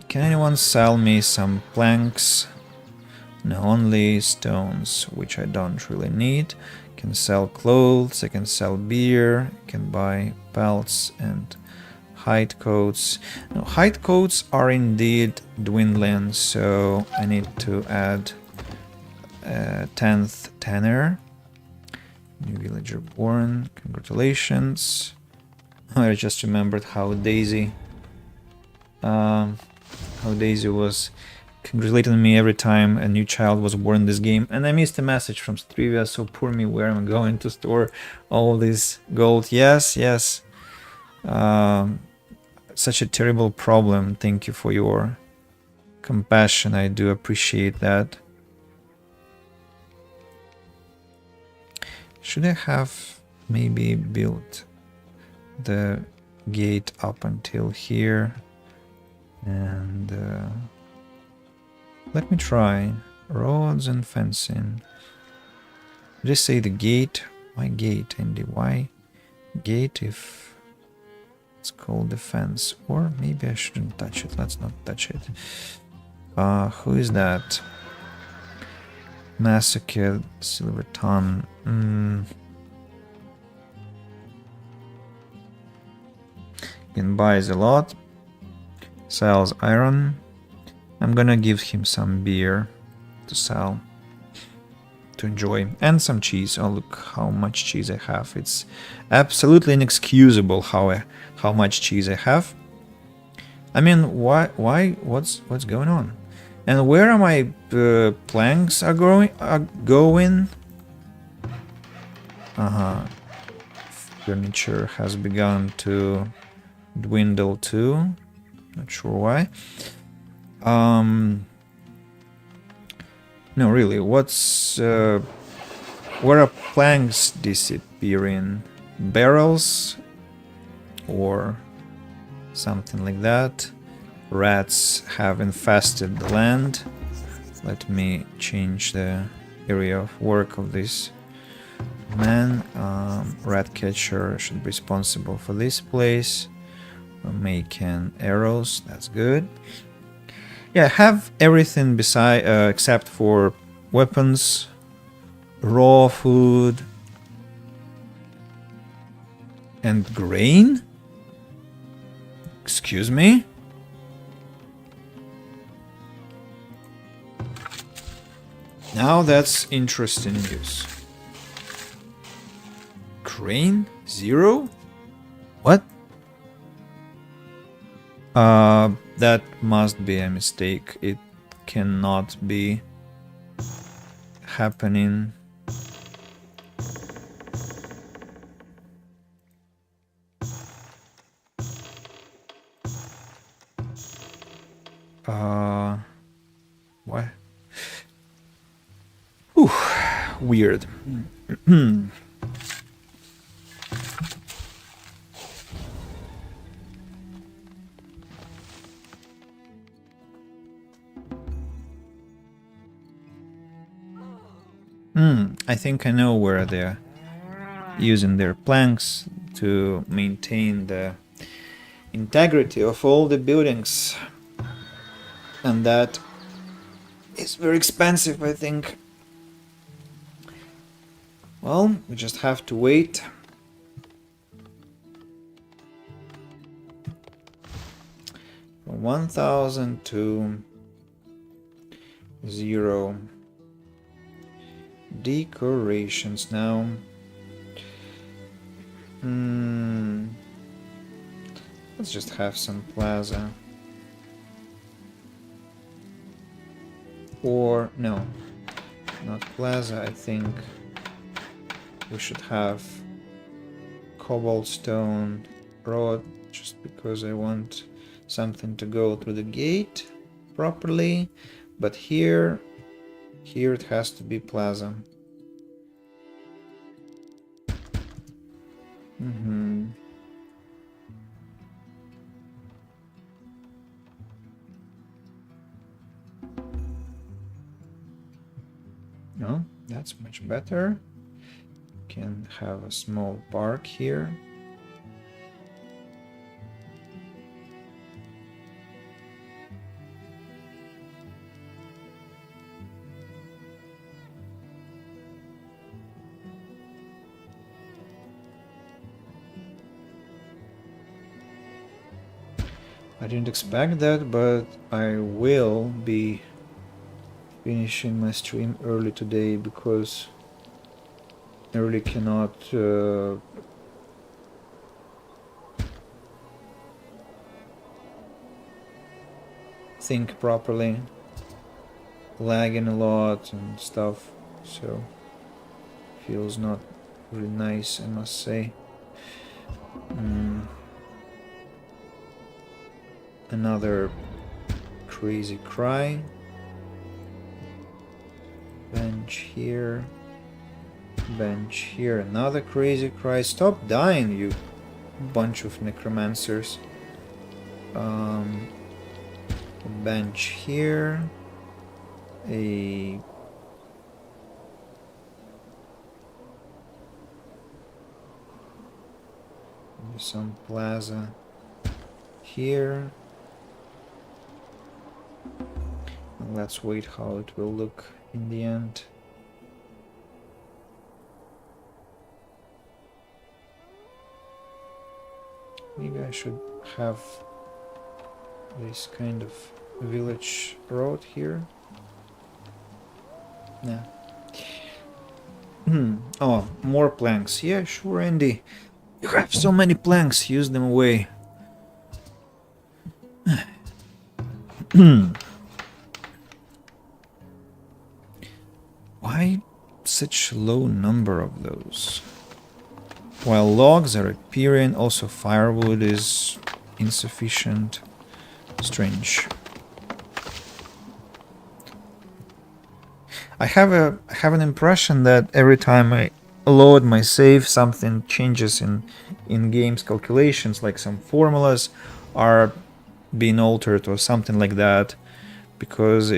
Can anyone sell me some planks? No, only stones, which I don't really need. Can sell clothes, I can sell beer, I can buy pelts and hide coats. No, hide coats are indeed dwindling, so I need to add a 10th tanner. New villager born, congratulations. I just remembered how Daisy was congratulating me every time a new child was born in this game, and I missed a message from Strivia, so poor me, where am I going to store all this gold? Yes. Such a terrible problem. Thank you for your compassion, I do appreciate that. Should I have maybe built the gate up until here? And let me try roads and fencing. Did I say the gate? Why gate, Andy? Why gate if it's called the fence? Or maybe I shouldn't touch it. Let's not touch it. Who is that? Massacre, Silverton. Can buys a lot. Sells iron. I'm gonna give him some beer to sell, to enjoy, and some cheese. Oh, look how much cheese I have. It's absolutely inexcusable how much cheese I have. I mean, why? What's going on? And where are my planks are going? Furniture has begun to dwindle too. Not sure why. No, really, what's... where are planks disappearing? Barrels? Or something like that? Rats have infested the land. Let me change the area of work of this man. Rat catcher should be responsible for this place. We're making arrows, that's good. Yeah, have everything beside except for weapons, raw food, and grain? Excuse me? Now that's interesting news. Grain? 0? What? That must be a mistake. It cannot be happening. What? Ooh, weird. I think I know where they're using their planks to maintain the integrity of all the buildings. And that is very expensive, I think. Well, we just have to wait. From 1,000 to 0. Decorations now. Let's just have some plaza. Or no, not plaza. I think we should have cobblestone road, just because I want something to go through the gate properly. But here it has to be plaza. No, that's much better. Can have a small park here. I didn't expect that, but I will be finishing my stream early today because I really cannot think properly, lagging a lot and stuff, so feels not really nice, I must say. Another crazy cry. Bench here. Bench here. Another crazy cry. Stop dying, you bunch of necromancers. A bench here. Some plaza here. And let's wait how it will look in the end. Maybe I should have this kind of village road here. Yeah. Oh, more planks. Yeah, sure, Andy. You have so many planks. Use them away. Why such low number of those? While logs are appearing, also firewood is insufficient. Strange. I have an impression that every time I load my save, something changes in game's calculations, like some formulas are being altered or something like that, because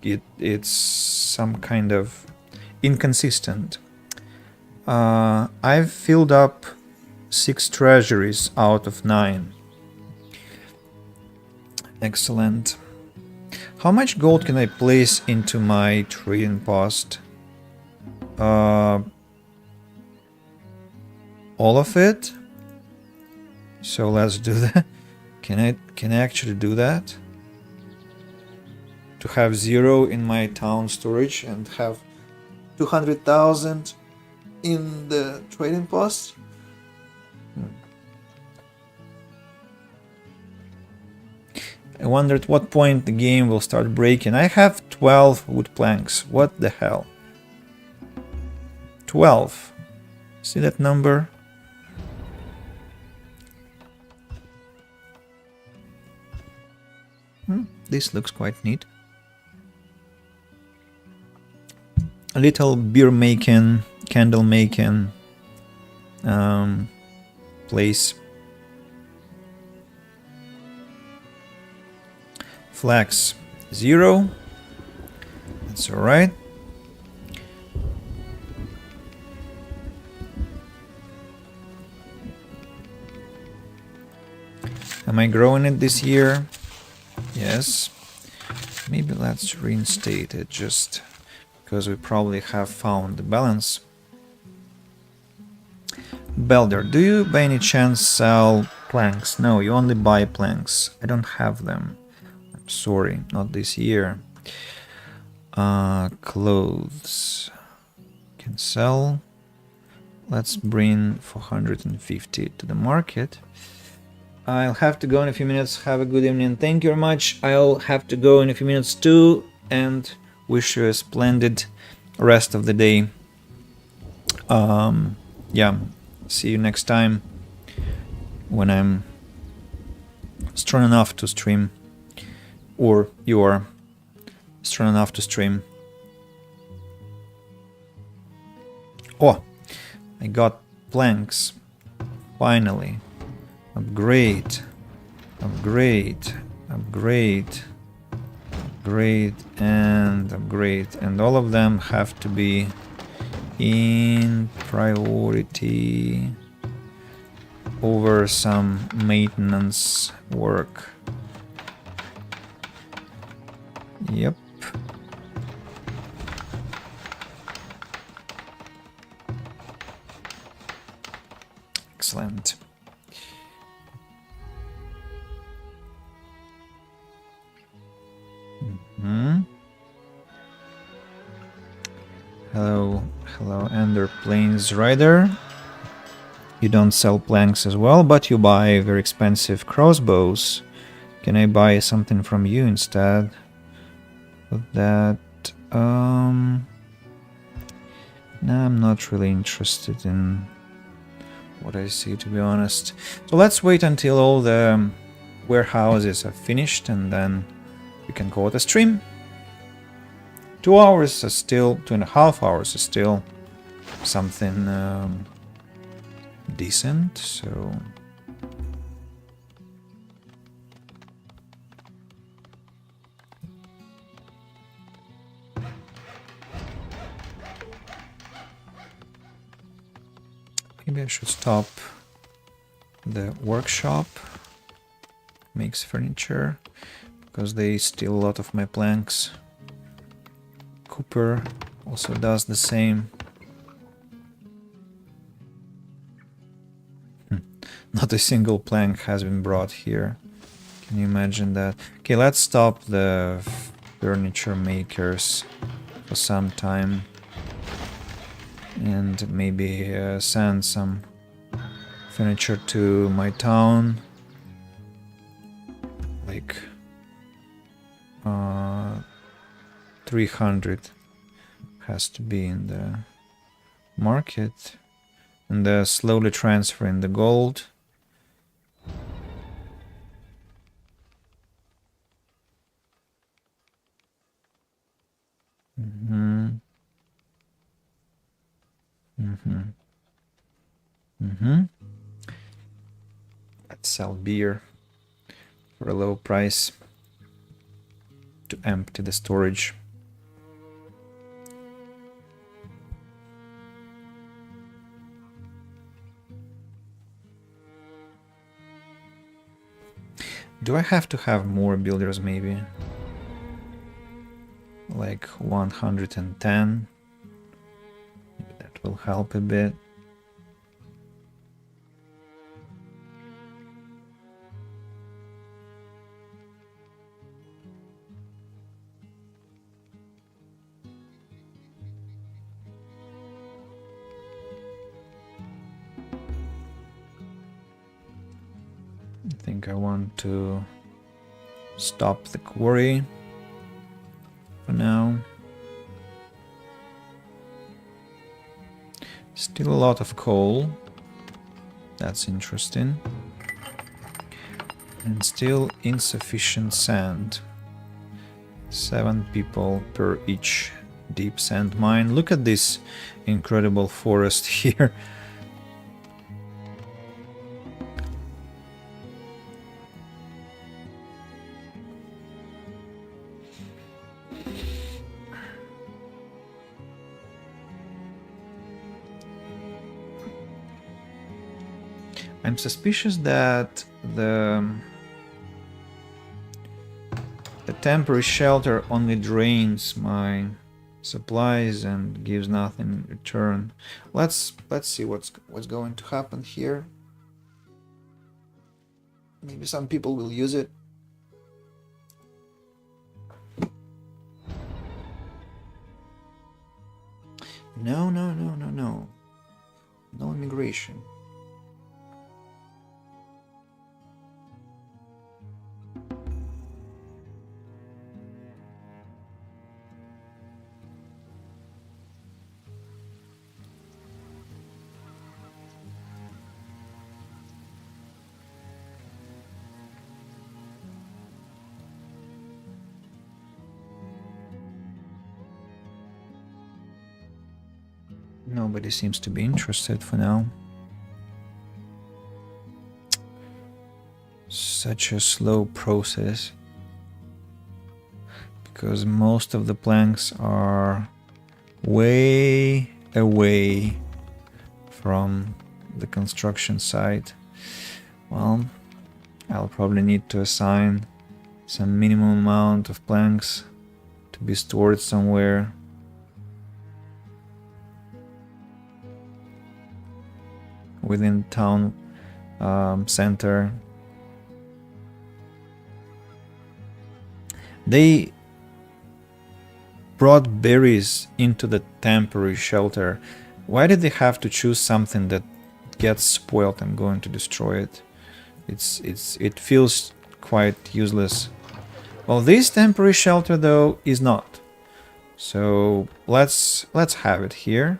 it's some kind of inconsistent. I've filled up 6 treasuries out of 9. Excellent. How much gold can I place into my trading post? All of it. So let's do that. Can I actually do that? To have 0 in my town storage and have 200,000 in the trading post? I wonder at what point the game will start breaking. I have 12 wood planks. What the hell? 12. See that number? This looks quite neat. A little beer making, candle making place. Flax 0. That's alright. Am I growing it this year? Yes. Maybe let's reinstate it just because we probably have found the balance. Belder, do you by any chance sell planks? No, you only buy planks. I don't have them. I'm sorry, not this year. Clothes can sell. Let's bring 450 to the market. I'll have to go in a few minutes. Have a good evening. Thank you very much. I'll have to go in a few minutes too, and wish you a splendid rest of the day. Yeah, see you next time when I'm strong enough to stream, or you are strong enough to stream. Oh, I got planks. Finally. Upgrade. Upgrade. Upgrade. Upgrade and upgrade. And all of them have to be in priority over some maintenance work. Yep. Excellent. Hello, hello, Ender Plains Rider. You don't sell planks as well, but you buy very expensive crossbows. Can I buy something from you instead of that? No, I'm not really interested in what I see, to be honest. So let's wait until all the warehouses are finished, and then we can call it a stream. 2 hours is still, 2.5 hours is still something decent, so... Maybe I should stop the workshop, makes furniture, because they steal a lot of my planks. Cooper also does the same. Not a single plank has been brought here. Can you imagine that? Okay, let's stop the furniture makers for some time. And maybe send some furniture to my town. Like 300 has to be in the market, and slowly transferring the gold. Let's sell beer for a low price to empty the storage. Do I have to have more builders, maybe? Like 110? Maybe that will help a bit. I think I want to stop the quarry for now. Still a lot of coal. That's interesting. And still insufficient sand. 7 people per each deep sand mine. Look at this incredible forest here. I'm suspicious that the temporary shelter only drains my supplies and gives nothing in return. Let's see what's going to happen here. Maybe some people will use it. No, no, no, no, no. No immigration. Nobody seems to be interested for now. Such a slow process. Because most of the planks are way away from the construction site. Well, I'll probably need to assign some minimum amount of planks to be stored somewhere. Within town center. They brought berries into the temporary shelter. Why did they have to choose something that gets spoiled and going to destroy it? It feels quite useless. Well, this temporary shelter though is not. So let's have it here.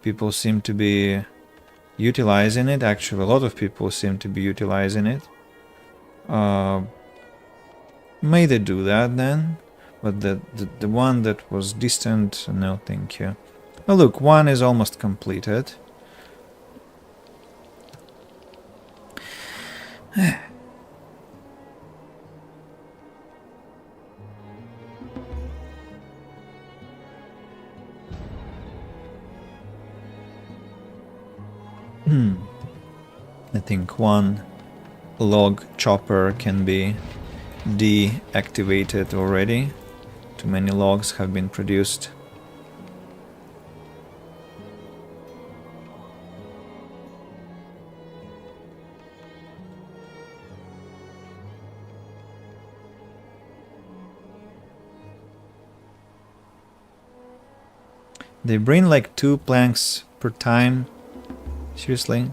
People seem to be utilizing it. Actually, a lot of people seem to be utilizing it. May they do that then? But the one that was distant, no thank you. Well, look, one is almost completed. I think one log chopper can be deactivated already. Too many logs have been produced. They bring like 2 planks per time. Seriously?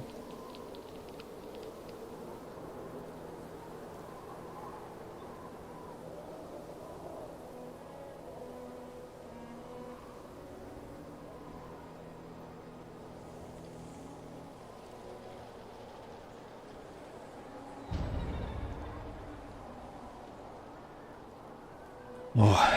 Oh.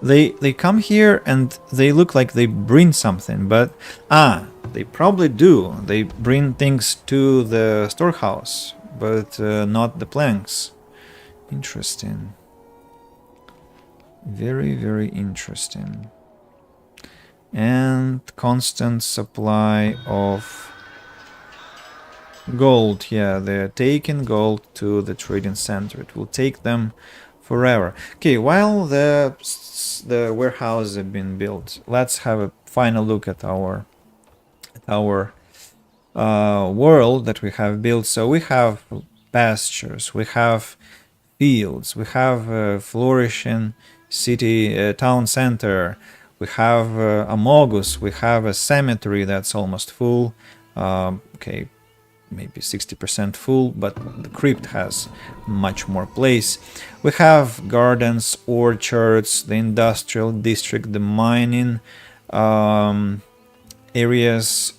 They come here and they look like they bring something, but they probably do. They bring things to the storehouse, but not the planks. Interesting. Very, very interesting. And constant supply of gold. Yeah, they're taking gold to the trading center. It will take them forever. Okay, while the warehouses have been built, let's have a final look at our world that we have built. So we have pastures, we have fields, we have a flourishing city town center, we have a mogus, we have a cemetery that's almost full. Okay, maybe 60% full, but the crypt has much more place. We have gardens, orchards, the industrial district, the mining areas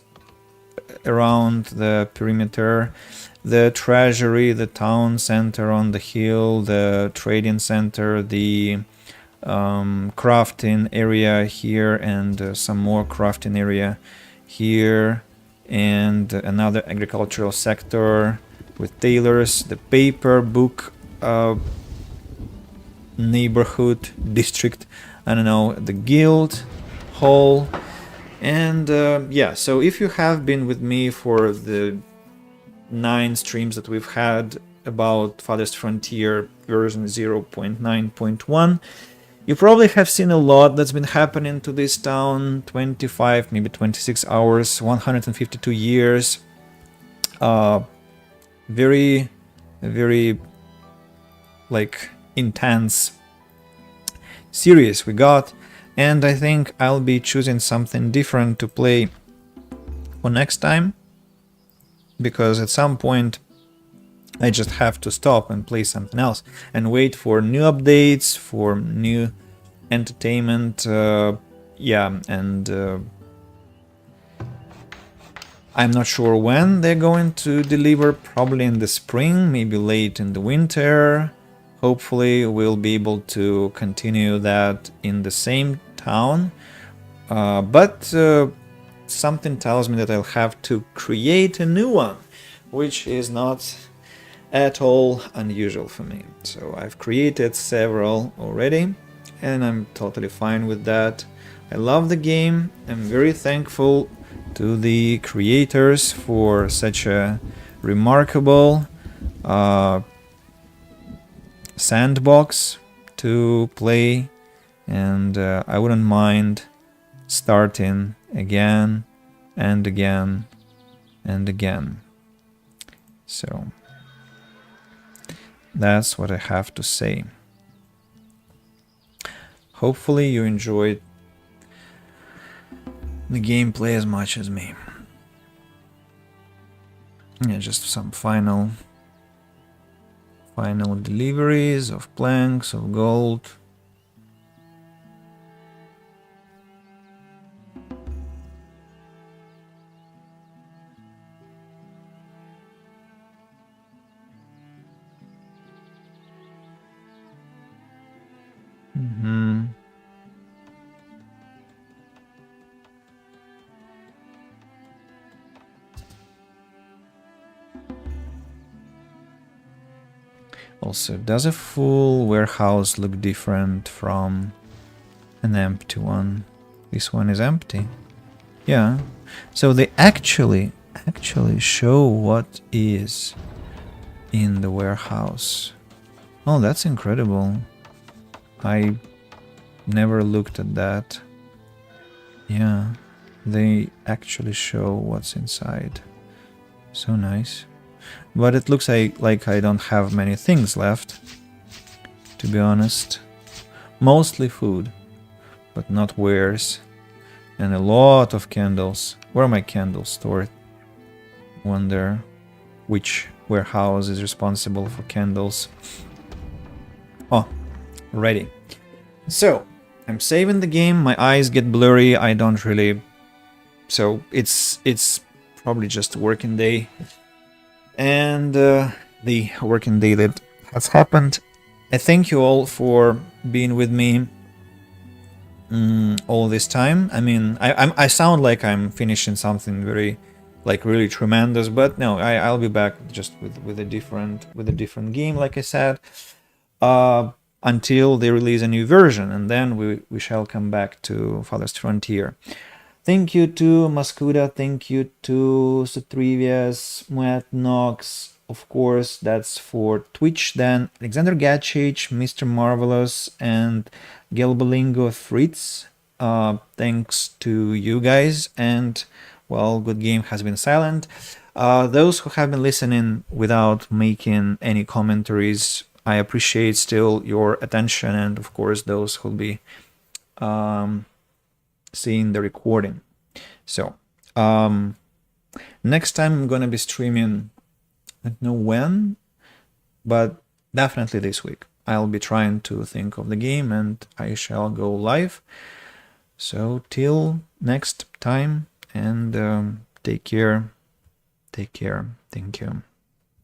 around the perimeter, the treasury, the town center on the hill, the trading center, the crafting area here, and some more crafting area here, and another agricultural sector with tailors, the paper book neighborhood district, I don't know, the guild hall. And yeah, so if you have been with me for the 9 streams that we've had about Farthest Frontier version 0.9.1, you probably have seen a lot that's been happening to this town. 25, maybe 26 hours, 152 years. Very, very, like, intense series we got, and I think I'll be choosing something different to play for next time, because at some point I just have to stop and play something else and wait for new updates, for new entertainment. I'm not sure when they're going to deliver, probably in the spring, maybe late in the winter. Hopefully we'll be able to continue that in the same town, but something tells me that I'll have to create a new one, which is not at all unusual for me. So I've created several already, and I'm totally fine with that. I love the game. I'm very thankful to the creators for such a remarkable sandbox to play, and I wouldn't mind starting again and again and again. So that's what I have to say. Hopefully you enjoyed the gameplay as much as me. Yeah, just some final deliveries of planks of gold. Also, does a full warehouse look different from an empty one? This one is empty. Yeah. So they actually show what is in the warehouse. Oh, that's incredible. I never looked at that. Yeah. They actually show what's inside. So nice. But it looks like I don't have many things left, to be honest. Mostly food, but not wares. And a lot of candles. Where are my candles stored? Wonder which warehouse is responsible for candles. Oh, ready. So, I'm saving the game. My eyes get blurry. I don't really... So, it's probably just a working day. And the working day that has happened. I thank you all for being with me all this time. I mean, I sound like I'm finishing something very, like, really tremendous, but no, I'll be back just with a different game, like I said, until they release a new version, and then we shall come back to Farthest Frontier. Thank you to Mascuda, thank you to Sutrivias, Muet Nox, of course, that's for Twitch, then Alexander Gatchich, Mr. Marvelous, and Gelbalingo Fritz. Thanks to you guys, and, well, Good Game has been silent. Those who have been listening without making any commentaries, I appreciate still your attention, and of course those who'll be seeing the recording. So next time I'm gonna be streaming, I don't know when, but definitely this week. I'll be trying to think of the game and I shall go live. So till next time, and take care. Thank you.